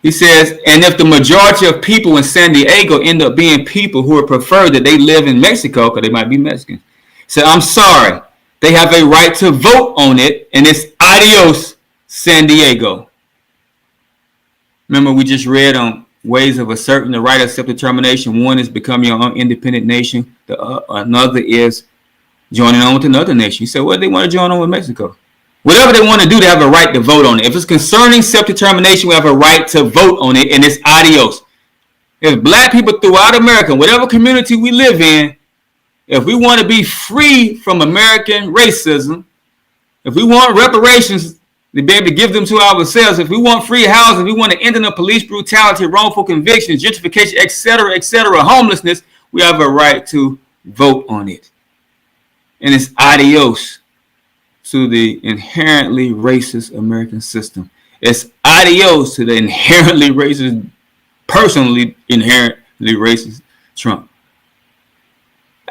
He says, and if the majority of people in San Diego end up being people who would prefer that they live in Mexico, because they might be Mexicans, said, I'm sorry, they have a right to vote on it, and it's adios, San Diego. Remember, we just read on ways of asserting the right of self-determination. One is becoming your own independent nation. Another is joining on with another nation. He said, well, they want to join on with Mexico. Whatever they want to do, they have a right to vote on it. If it's concerning self-determination, we have a right to vote on it, and it's adios. If black people throughout America, whatever community we live in, if we want to be free from American racism, if we want reparations to be able to give them to ourselves, if we want free housing, if we want to end in the police brutality, wrongful convictions, gentrification, etc., homelessness, we have a right to vote on it. And it's adios to the inherently racist American system. It's adios to the inherently racist, personally inherently racist Trump.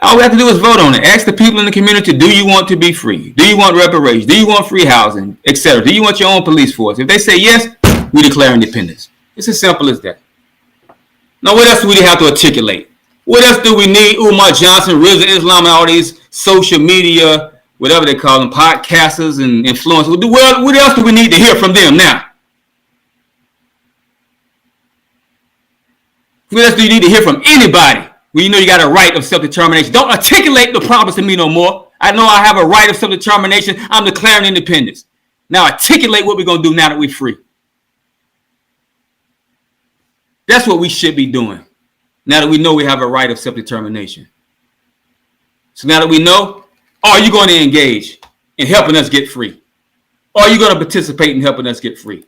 All we have to do is vote on it. Ask the people in the community, do you want to be free? Do you want reparations? Do you want free housing, etc.? Do you want your own police force? If they say yes, we declare independence. It's as simple as that. Now, what else do we have to articulate? What else do we need? Umar Johnson, Rizal Islam, and all these social media, whatever they call them, podcasters and influencers. What else do we need to hear from them now? What else do you need to hear from anybody? Well, you know you got a right of self-determination. Don't articulate the promise to me no more. I know I have a right of self-determination. I'm declaring independence. Now articulate what we're going to do now that we're free. That's what we should be doing now that we know we have a right of self-determination. So now that we know, are you going to engage in helping us get free? Are you going to participate in helping us get free?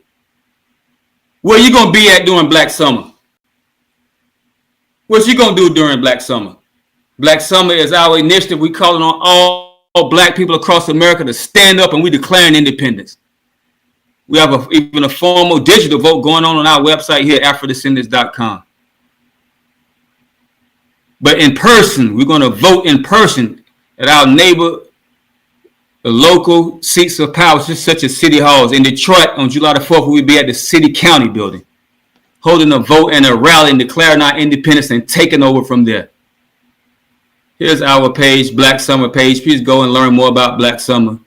Where are you going to be at during Black Summer? What's you going to do during Black Summer? Black Summer is our initiative. We calling on all Black people across America to stand up, and we declaring independence. We have even a formal digital vote going on our website here at AfroDescendants.com. But in person, we're going to vote in person at our neighbor, the local seats of power, such as city halls. In Detroit, on July the 4th, we'll be at the city county building, holding a vote and a rally and declaring our independence and taking over from there. Here's our page, Black Summer page. Please go and learn more about Black Summer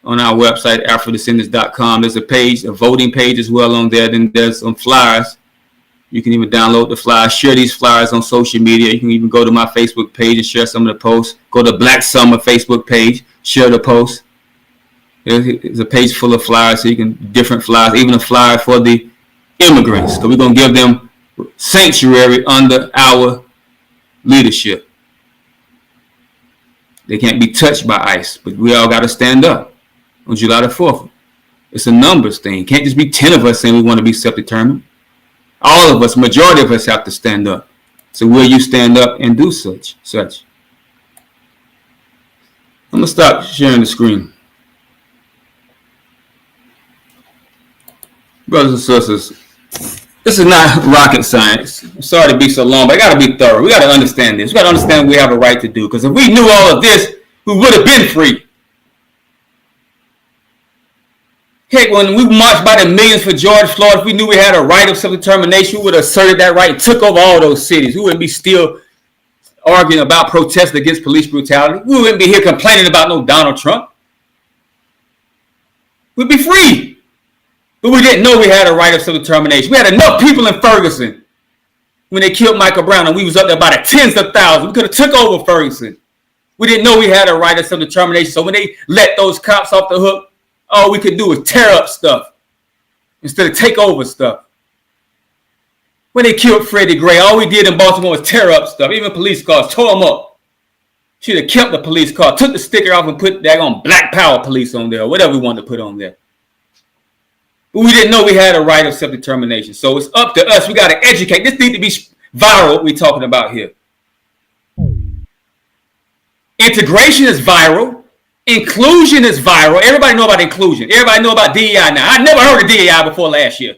on our website, AfroDescendants.com. There's a page, a voting page as well on there. Then there's some flyers. You can even download the flyers, share these flyers on social media. You can even go to my Facebook page and share some of the posts. Go to Black Summer Facebook page, share the post. There's a page full of flyers, so you can, different flyers, even a flyer for the immigrants. So we're going to give them sanctuary under our leadership. They can't be touched by ICE, but we all got to stand up on July the 4th. It's a numbers thing. It can't just be 10 of us saying we want to be self-determined. All of us, majority of us have to stand up. So will you stand up and do such? I'm going to stop sharing the screen. Brothers and sisters, this is not rocket science. I'm sorry to be so long, but I got to be thorough. We got to understand this. We got to understand what we have a right to do. Because if we knew all of this, we would have been free. Heck, when we marched by the millions for George Floyd, if we knew we had a right of self-determination, we would have asserted that right and took over all those cities. We wouldn't be still arguing about protests against police brutality. We wouldn't be here complaining about no Donald Trump. We'd be free. But we didn't know we had a right of self-determination. We had enough people in Ferguson when they killed Michael Brown, and we was up there by the tens of thousands. We could have took over Ferguson. We didn't know we had a right of self-determination. So when they let those cops off the hook, all we could do was tear up stuff instead of take over stuff. When they killed Freddie Gray, all we did in Baltimore was tear up stuff. Even police cars, tore them up. Should have kept the police car, took the sticker off and put that on Black Power Police on there, or whatever we wanted to put on there. But we didn't know we had a right of self-determination. So it's up to us. We got to educate. This needs to be viral, what we're talking about here. Integration is viral. Inclusion is viral. Everybody know about inclusion. Everybody know about DEI now. I never heard of DEI before last year.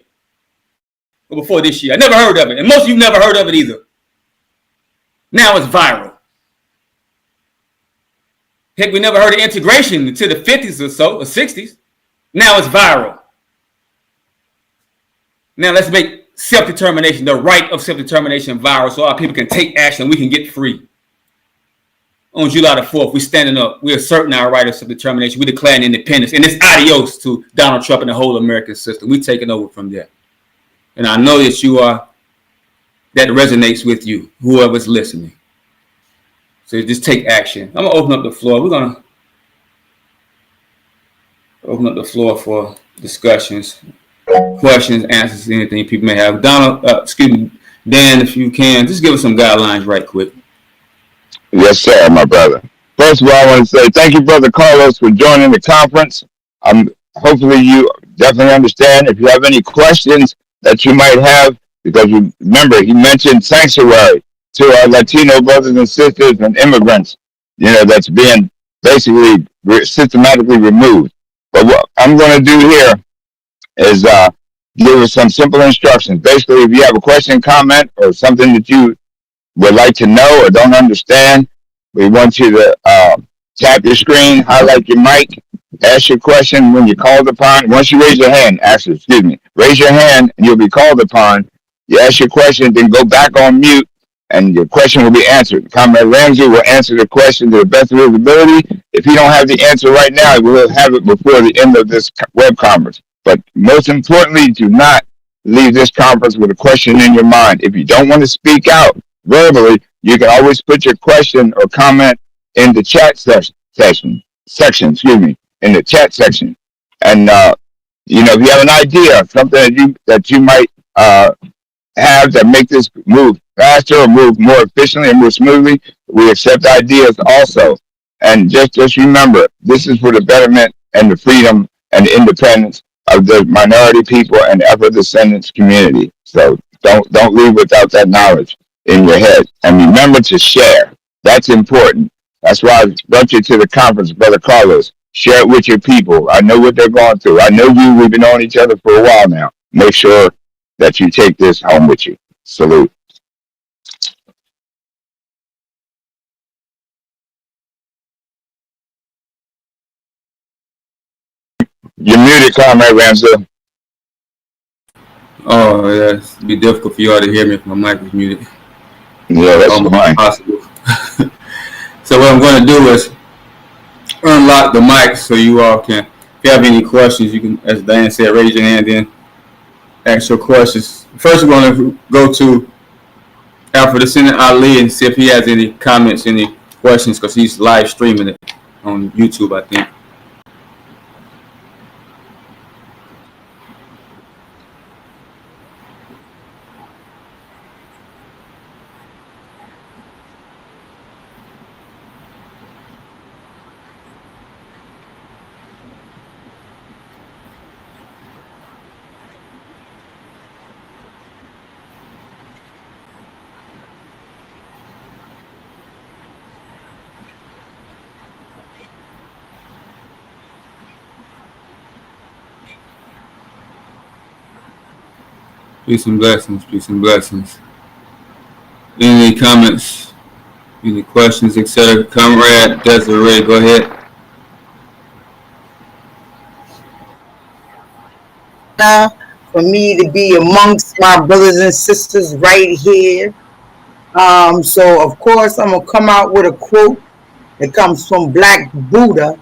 Or before this year. I never heard of it. And most of you never heard of it either. Now it's viral. Heck, we never heard of integration until the 50s or so, or 60s. Now it's viral. Now let's make self-determination, the right of self-determination viral so our people can take action. We can get free. On July the 4th, we're standing up. We're asserting our right of self-determination. We're declaring independence. And it's adios to Donald Trump and the whole American system. We're taking over from there. And I know that that resonates with you, whoever's listening. So just take action. I'm going to open up the floor. We're going to open up the floor for discussions, questions, answers, anything people may have. Dan, if you can, just give us some guidelines right quick. Yes, sir, my brother. First of all, I want to say thank you, Brother Carlos, for joining the conference. Hopefully you definitely understand if you have any questions that you might have, because remember, he mentioned sanctuary to our Latino brothers and sisters and immigrants, that's being basically systematically removed. But what I'm going to do here is give us some simple instructions. Basically, if you have a question, comment, or something that you would like to know or don't understand, we want you to tap your screen, highlight your mic, ask your question when you're called upon. Once you raise your hand, raise your hand and you'll be called upon. You ask your question, then go back on mute and your question will be answered. Comrade Ramsey will answer the question to the best of his ability. If he don't have the answer right now, we'll have it before the end of this web conference. But most importantly, do not leave this conference with a question in your mind. If you don't want to speak out verbally, you can always put your question or comment in the chat section, in the chat section. And if you have an idea, something that you might have that make this move faster or move more efficiently and more smoothly, we accept ideas also. And just remember, this is for the betterment and the freedom and the independence of the minority people and Afro descendants community. So don't leave without that knowledge in your head. And remember to share. That's important. That's why I brought you to the conference, Brother Carlos. Share it with your people. I know what they're going through. I know you. We've been knowing each other for a while now. Make sure that you take this home with you. Salute. You're muted, Comrade Ramsey. Oh, yeah, it'd be difficult for y'all to hear me if my mic was muted. Yeah, that's fine. Possible. So what I'm going to do is unlock the mic so you all can, if you have any questions, you can, as Diane said, raise your hand in, ask your questions. First, we're going to go to Afro Descendant Ali and see if he has any comments, any questions, because he's live streaming it on YouTube, I think. Peace and blessings, peace and blessings. Any comments, any questions, etc.? Comrade Desiree, go ahead. For me to be amongst my brothers and sisters right here. So of course I'm gonna come out with a quote that comes from Black Buddha.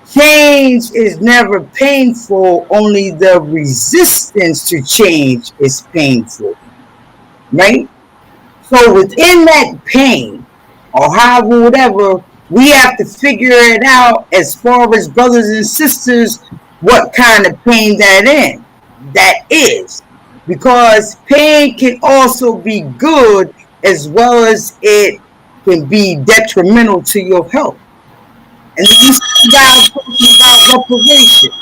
Change is never painful, only the resistance to change is painful, right? So within that pain, or however, whatever, we have to figure it out as far as brothers and sisters, what kind of pain that is. Because pain can also be good as well as it can be detrimental to your health. And then you guys talking about reparations.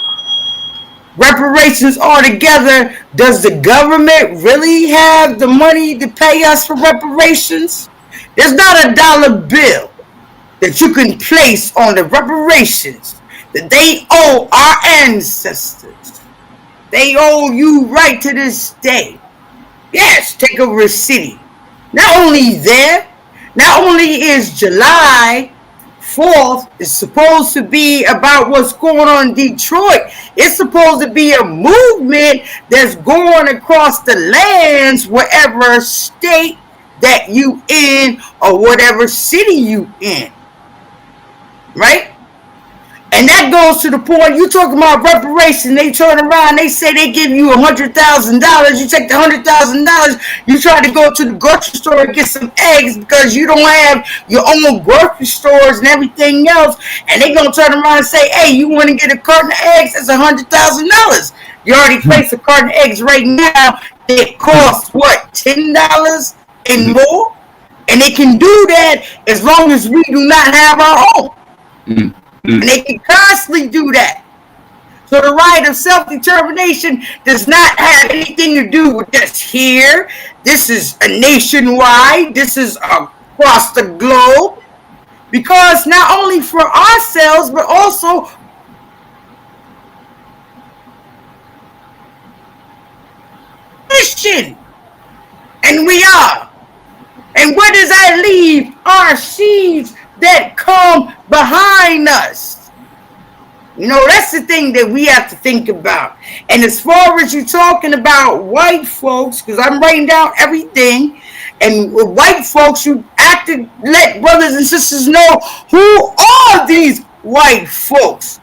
Reparations altogether, does the government really have the money to pay us for reparations? There's not a dollar bill that you can place on the reparations that they owe our ancestors. They owe you right to this day. Yes, take over a city. Not only is July 4th is supposed to be about what's going on in Detroit. It's supposed to be a movement that's going across the lands, whatever state that you in or whatever city you in, right? And that goes to the point, you talking about reparation, they turn around, they say they give you $100,000, you take the $100,000, you try to go to the grocery store and get some eggs because you don't have your own grocery stores and everything else, and they gonna turn around and say, hey, you wanna get a carton of eggs, that's $100,000. You already placed a carton of eggs right now, it costs what, $10 and more? And they can do that as long as we do not have our own. And they can constantly do that. So the right of self-determination does not have anything to do with just here. This is a nationwide. This is across the globe. Because not only for ourselves, but also mission. And we are. And where does that leave our seeds that come behind us? You know, that's the thing that we have to think about. And as far as you're talking about white folks, because I'm writing down everything, and with white folks, you have to let brothers and sisters know who are these white folks.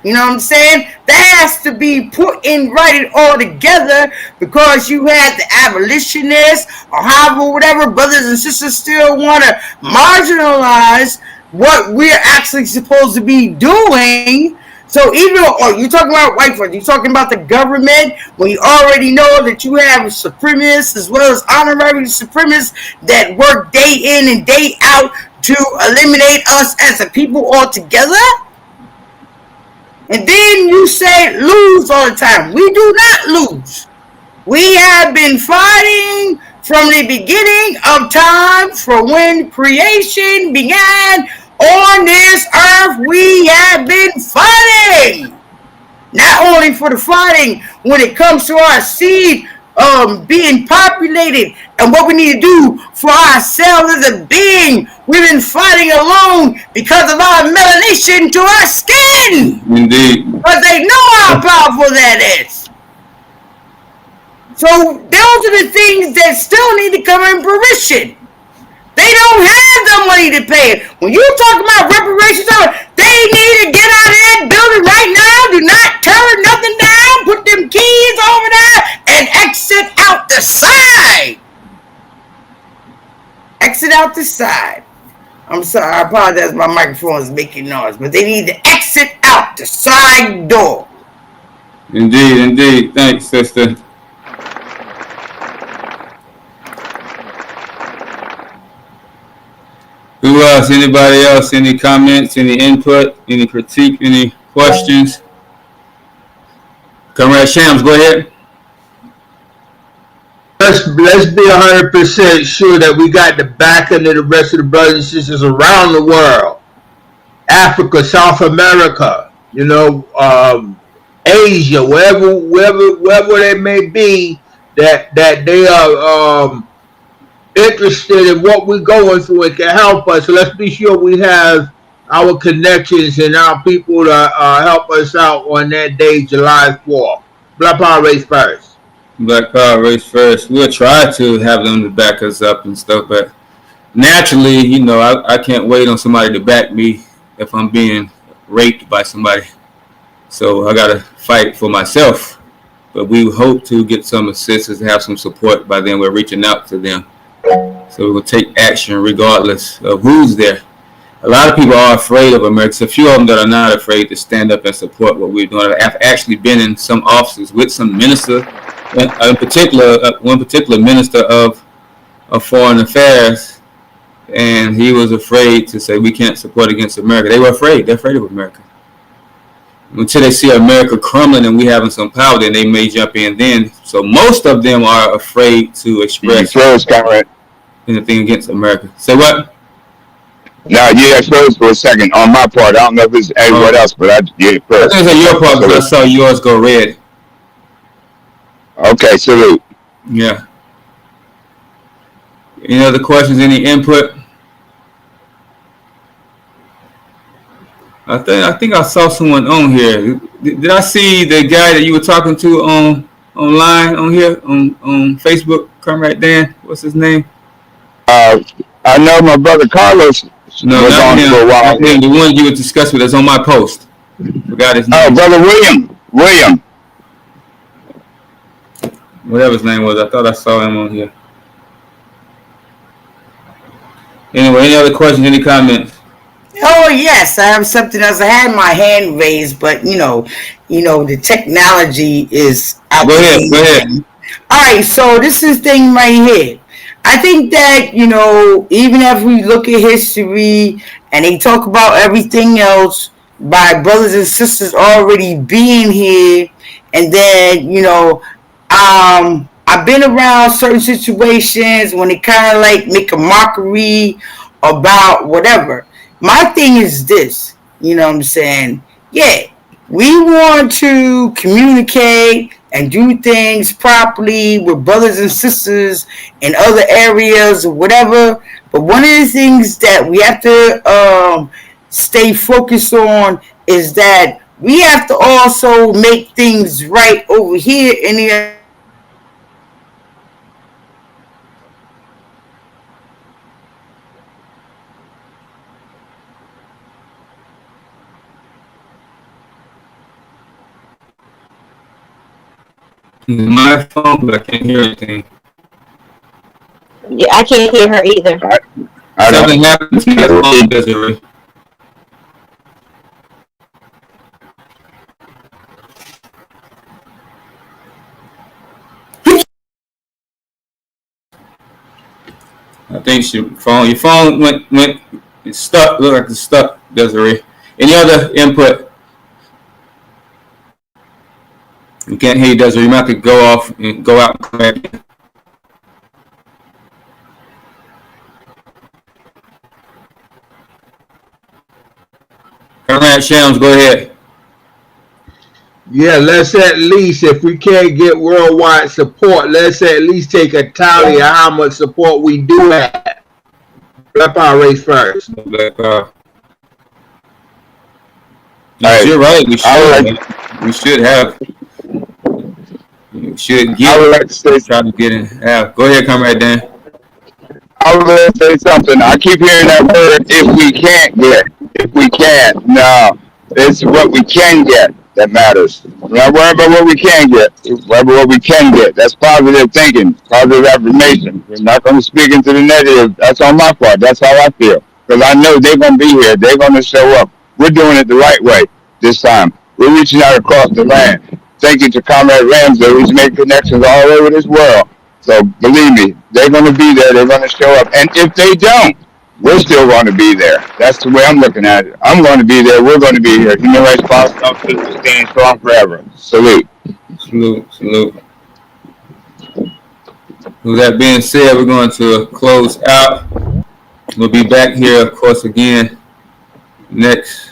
You know what I'm saying? That has to be put in writing all together, because you had the abolitionists or however, whatever, brothers and sisters still want to marginalize what we're actually supposed to be doing. So even, or you're talking about white folks, you're talking about the government, when you already know that you have supremacists as well as honorary supremacists that work day in and day out to eliminate us as a people altogether. And then you say lose all the time. We do not lose. We have been fighting from the beginning of time, from when creation began on this earth. We have been fighting. Not only for the fighting, when it comes to our seed being populated and what we need to do for ourselves as a being. We've been fighting alone because of our melanation to our skin. Indeed. Because they know how powerful that is. So those are the things that still need to come in fruition. They don't have the money to pay it. When you talk about reparations, they need to get out of that building right now. Do not turn nothing down. Put them keys over there and exit out the side. Exit out the side. I'm sorry, I apologize. My microphone is making noise, but they need to exit out the side door. Indeed, indeed. Thanks, sister. Who else? Anybody else? Any comments? Any input? Any critique? Any questions? Comrade Shams, go ahead. Let's be 100% sure that we got the backing of the rest of the brothers and sisters around the world. Africa, South America, Asia, wherever they may be, that they are interested in what we're going through and can help us. So let's be sure we have our connections and our people to help us out on that day, July 4th. Black Power Race First. Black Power Race First. We'll try to have them to back us up and stuff, but naturally, I can't wait on somebody to back me if I'm being raped by somebody. So I got to fight for myself. But we hope to get some assistance and have some support by then. We're reaching out to them. So we'll take action regardless of who's there. A lot of people are afraid of America. So a few of them that are not afraid to stand up and support what we're doing. I've actually been in some offices with some minister, in particular, one particular minister of foreign affairs, and he was afraid to say we can't support against America. They were afraid. They're afraid of America. Until they see America crumbling and we having some power, then they may jump in then. So most of them are afraid to express anything against America. Say what? No, you froze for a second on my part. I don't know if it's everyone else, but I did first. I think it's your part because I saw yours go red. Okay, salute. Yeah. Any other questions? Any input? I think I saw someone on here. Did I see the guy that you were talking to online on here on Facebook? Comrade Dan, what's his name? I know my brother Carlos was on for a while. The one you were discussing with us on my post. Forgot his name. Oh, brother William. Whatever his name was, I thought I saw him on here. Anyway, any other questions? Any comments? Oh yes, I have something else. I had my hand raised, but the technology is out. Go ahead. All right, so this is thing right here. I think that even if we look at history and they talk about everything else by brothers and sisters already being here, and then I've been around certain situations when they kind of like make a mockery about whatever. My thing is this, you know what I'm saying? Yeah, we want to communicate and do things properly with brothers and sisters in other areas or whatever. But one of the things that we have to stay focused on is that we have to also make things right over here in the My phone, but I can't hear anything. Yeah, I can't hear her either. I don't. Something happened to your phone, Desiree. I think your phone went it's stuck. Look like it's stuck, Desiree. Any other input? We can't hear you, Desiree. You might have to go off and go out and come back in. Conrad Shams, go ahead. Yeah, let's at least, if we can't get worldwide support, let's at least take a tally of how much support we do have. Reparations first. Yes, you're right. We should have. We should get. I would like to say, Try to get in. Yeah, go ahead, Comrade Dan. I would like to say something. I keep hearing that word, if we can't get. If we can't. No, it's what we can get that matters. We're not worried about what we can get. We're worried about what we can get. That's positive thinking, positive affirmation. We're not going to speak into the negative. That's on my part. That's how I feel. Because I know they're going to be here. They're going to show up. We're doing it the right way this time. We're reaching out across the land. Thank you to Comrade Ramsey, who's made connections all over this world. So believe me, they're going to be there. They're going to show up. And if they don't, we're still going to be there. That's the way I'm looking at it. I'm going to be there. We're going to be here. Human rights policy officers stand strong forever. Salute. Salute. With that being said, we're going to close out. We'll be back here, of course, again next.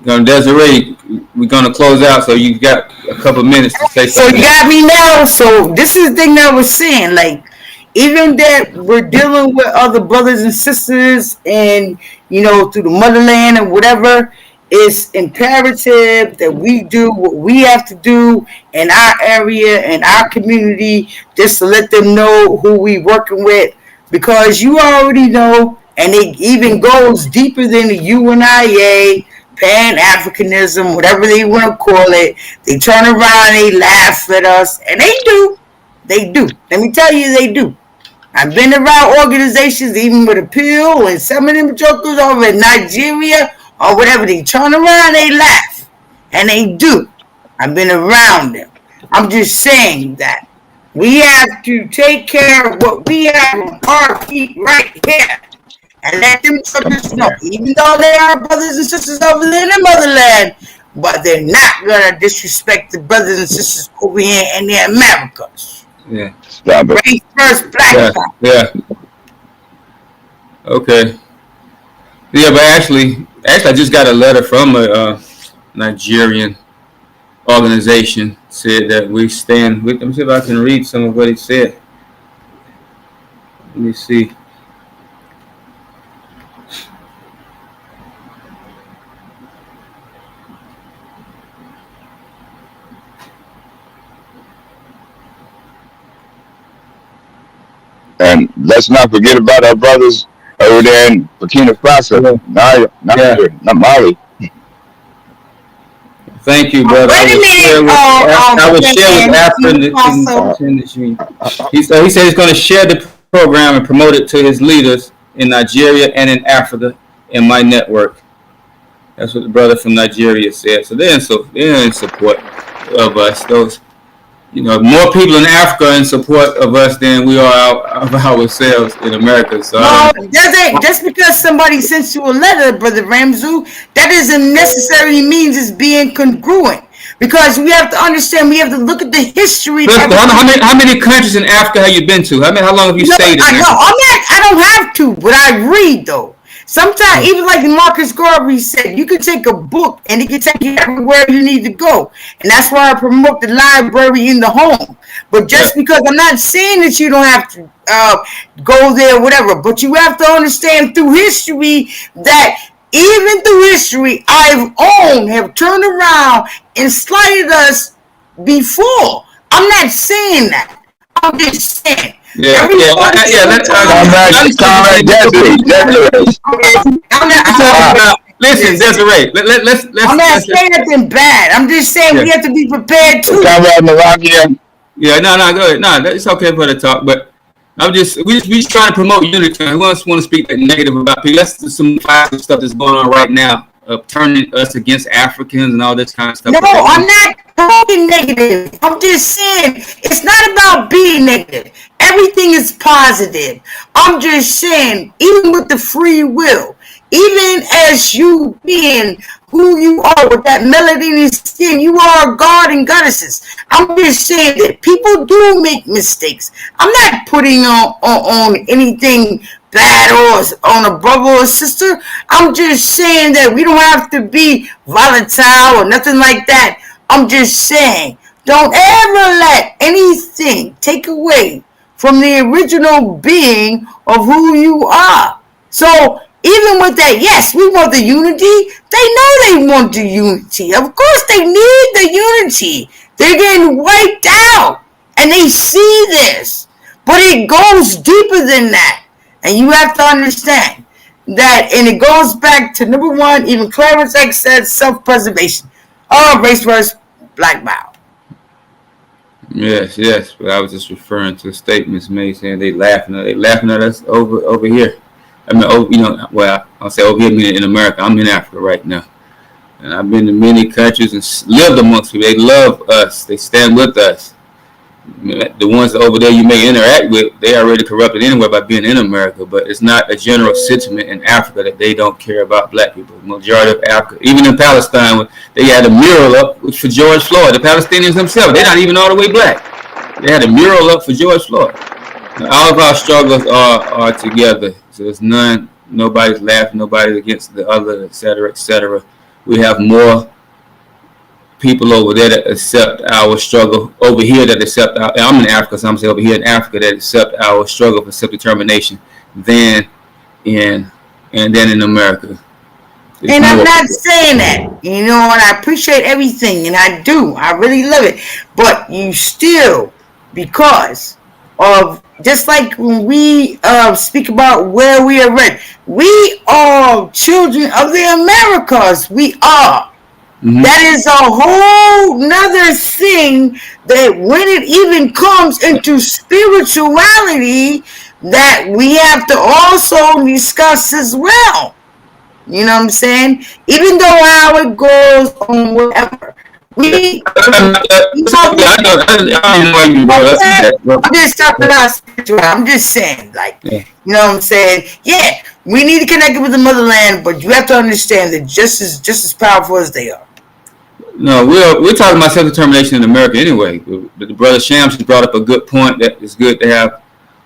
Desiree, we're going to close out, so you got a couple minutes to say something. So you got me now. So this is the thing that I was saying. Like, even that we're dealing with other brothers and sisters and, through the motherland and whatever, it's imperative that we do what we have to do in our area and our community just to let them know who we working with. Because you already know, and it even goes deeper than the UNIA, Pan-Africanism, whatever they want to call it. They turn around, they laugh at us, and they do. Let me tell you, they do. I've been around organizations, even with Appeal, and some of them jokers over in Nigeria or whatever. They turn around, they laugh, and they do. I've been around them. I'm just saying that we have to take care of what we have on our feet right here. And let them just know, even though they are brothers and sisters over there in the motherland, but they're not going to disrespect the brothers and sisters over here in the Americas. Yeah. Stop it. Race first, black power. Yeah. Okay. Yeah, but actually, I just got a letter from a Nigerian organization said that we stand with them. See if I can read some of what it said. Let me see. And let's not forget about our brothers over there in Burkina Faso. Not Mali. Thank you, brother. I will share with Afrin. He said he's going to share the program and promote it to his leaders in Nigeria and in Africa in my network. That's what the brother from Nigeria said. So they're in support of us. Those, more people in Africa are in support of us than we are of ourselves in America. So just because somebody sends you a letter, Brother Ramzu, that doesn't necessarily means it's being congruent. Because we have to understand, we have to look at the history. How many countries in Africa have you been to? How long have you stayed in Africa? I don't have to, but I read though. Sometimes, even like Marcus Garvey said, you can take a book and it can take you everywhere you need to go. And that's why I promote the library in the home. But just because I'm not saying that you don't have to go there, whatever, but you have to understand through history that even through history, have turned around and slighted us before. I'm not saying that. I'm just saying. Comrade Desiree. Let's. I'm not saying nothing bad. I'm just saying we have to be prepared too. Comrade Malakia. Yeah, no, go ahead. No, it's okay for the talk, but we just trying to promote unity. We want to speak that negative about people. That's some positive stuff that's going on right now, turning us against Africans and all this kind of stuff. No, I'm not talking negative. I'm just saying it's not about being negative. Everything is positive. I'm just saying, even with the free will, even as you being who you are with that melanin skin, you are a god and goddesses. I'm just saying that people do make mistakes. I'm not putting on anything bad or on a brother or sister. I'm just saying that we don't have to be volatile or nothing like that. I'm just saying, don't ever let anything take away from the original being of who you are. So even with that, yes, we want the unity. They know they want the unity. Of course they need the unity. They're getting wiped out. And they see this. But it goes deeper than that. And you have to understand that, and it goes back to number one, even Clarence X said self-preservation. Oh, race versus black bile. Yes, but I was just referring to statements made saying they laughing at us over here. I mean, I'll say over here, meaning in America. I'm in Africa right now. And I've been to many countries and lived amongst people. They love us. They stand with us. The ones over there you may interact with, they already corrupted anyway by being in America. But it's not a general sentiment in Africa that they don't care about black people. The majority of Africa, even in Palestine, they had a mural up for George Floyd. The Palestinians themselves, they're not even all the way black. They had a mural up for George Floyd. Now, all of our struggles are together. So it's nobody's laughing, nobody's against the other, etc., etc. We have more people over there that accept our struggle over here that accept our, I'm in Africa, so I'm saying over here in Africa that accept our struggle for self-determination than in America. And I'm not saying that, and I appreciate everything, and I do. I really love it. But you still, because of, just like when we speak about where we are at, we are children of the Americas. We are. Mm-hmm. That is a whole nother thing that when it even comes into spirituality, that we have to also discuss as well. You know what I'm saying? Even though how it goes on whatever. I'm just talking about spiritual. I'm just saying, you know what I'm saying? Yeah, we need to connect with the motherland, but you have to understand that just as powerful as they are. No, we're talking about self-determination in America anyway. The brother Shams brought up a good point that it's good to have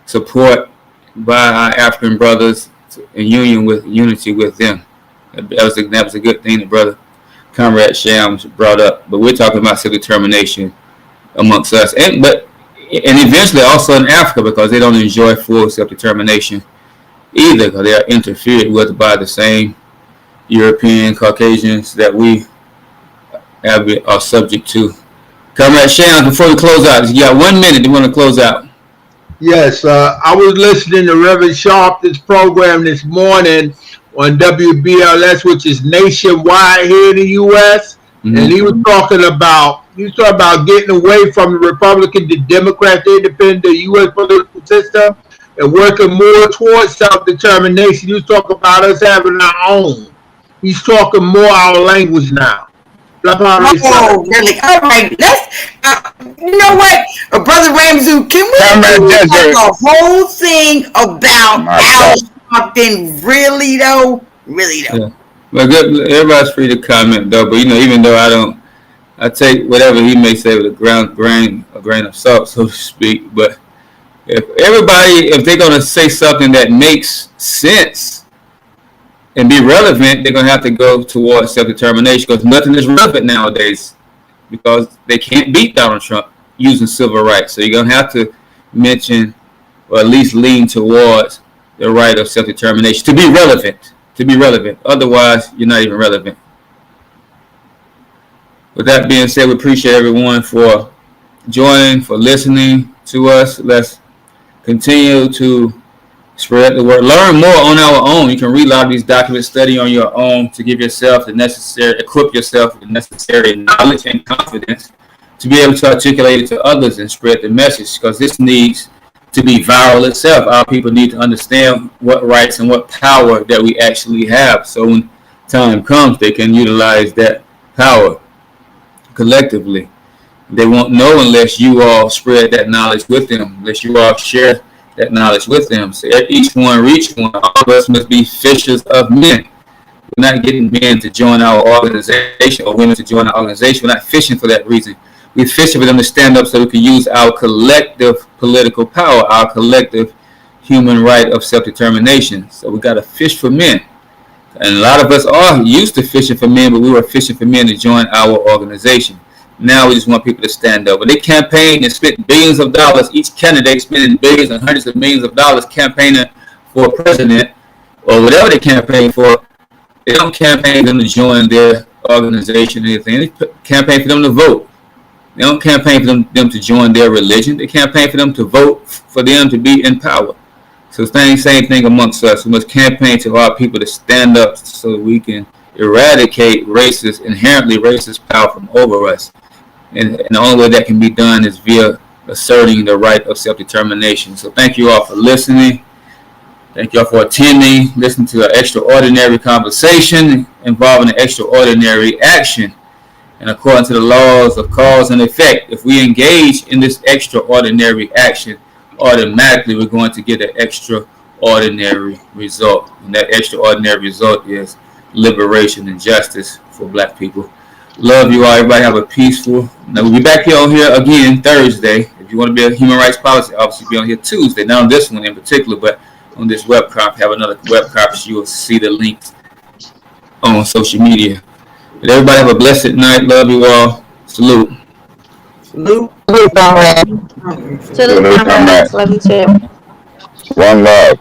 support by our African brothers in unity with them. That was a good thing that brother Comrade Shams brought up. But we're talking about self-determination amongst us, and eventually also in Africa, because they don't enjoy full self-determination either, because they are interfered with by the same European Caucasians that we are subject to. Comrade Shams, before we close out, you got 1 minute. You want to close out? Yes, I was listening to Reverend Sharpton's program this morning on WBLS, which is nationwide here in the U.S. Mm-hmm. And he was talking about getting away from the Republican, the Democrat, the independent, the U.S. political system, and working more towards self-determination. He was talking about us having our own. He's talking more our language now. Oh, really? All right. Let's. You know what, Brother Ramzu? Can we do a whole thing about how Sharpton really though? Yeah. Well, good. Everybody's free to comment though, but even though I take whatever he may say with a grain of salt, so to speak. But if they're gonna say something that makes sense, and be relevant, they're going to have to go towards self-determination, because nothing is relevant nowadays, because they can't beat Donald Trump using civil rights. So you're going to have to mention, or at least lean towards, the right of self-determination to be relevant. To be relevant. Otherwise, you're not even relevant. With that being said, we appreciate everyone for joining, for listening to us. Let's continue to spread the word. Learn more on our own. You can read a lot of these documents, study on your own to give yourself the necessary, equip yourself with the necessary knowledge and confidence to be able to articulate it to others and spread the message, because this needs to be viral itself. Our people need to understand what rights and what power that we actually have, so when time comes, they can utilize that power collectively. They won't know unless you all spread that knowledge with them, unless you all share that knowledge with them. So each one reach one. All of us must be fishers of men. We're not getting men to join our organization or women to join our organization. We're not fishing for that reason. We're fishing for them to stand up so we can use our collective political power, our collective human right of self-determination. So we got to fish for men. And a lot of us are used to fishing for men, but we were fishing for men to join our organization. Now we just want people to stand up. When they campaign and spend billions of dollars, each candidate spending billions and hundreds of millions of dollars campaigning for president or whatever they campaign for, they don't campaign for them to join their organization or anything. They campaign for them to vote. They don't campaign for them to join their religion. They campaign for them to vote for them to be in power. So same thing amongst us. We must campaign to our people to stand up so that we can eradicate racist, inherently racist power from over us. And the only way that can be done is via asserting the right of self-determination. So thank you all for listening. Thank you all for attending, listening to an extraordinary conversation involving an extraordinary action. And according to the laws of cause and effect, if we engage in this extraordinary action, automatically we're going to get an extraordinary result. And that extraordinary result is liberation and justice for black people. Love you all. Everybody have a peaceful. Now we'll be back here again Thursday. If you want to be a human rights policy officer, be on here Tuesday. Not on this one in particular, but on this web conference. Have another web conference. You will see the links on social media. But everybody have a blessed night. Love you all. Salute. Salute. Salute, comrades. Love you too. One love.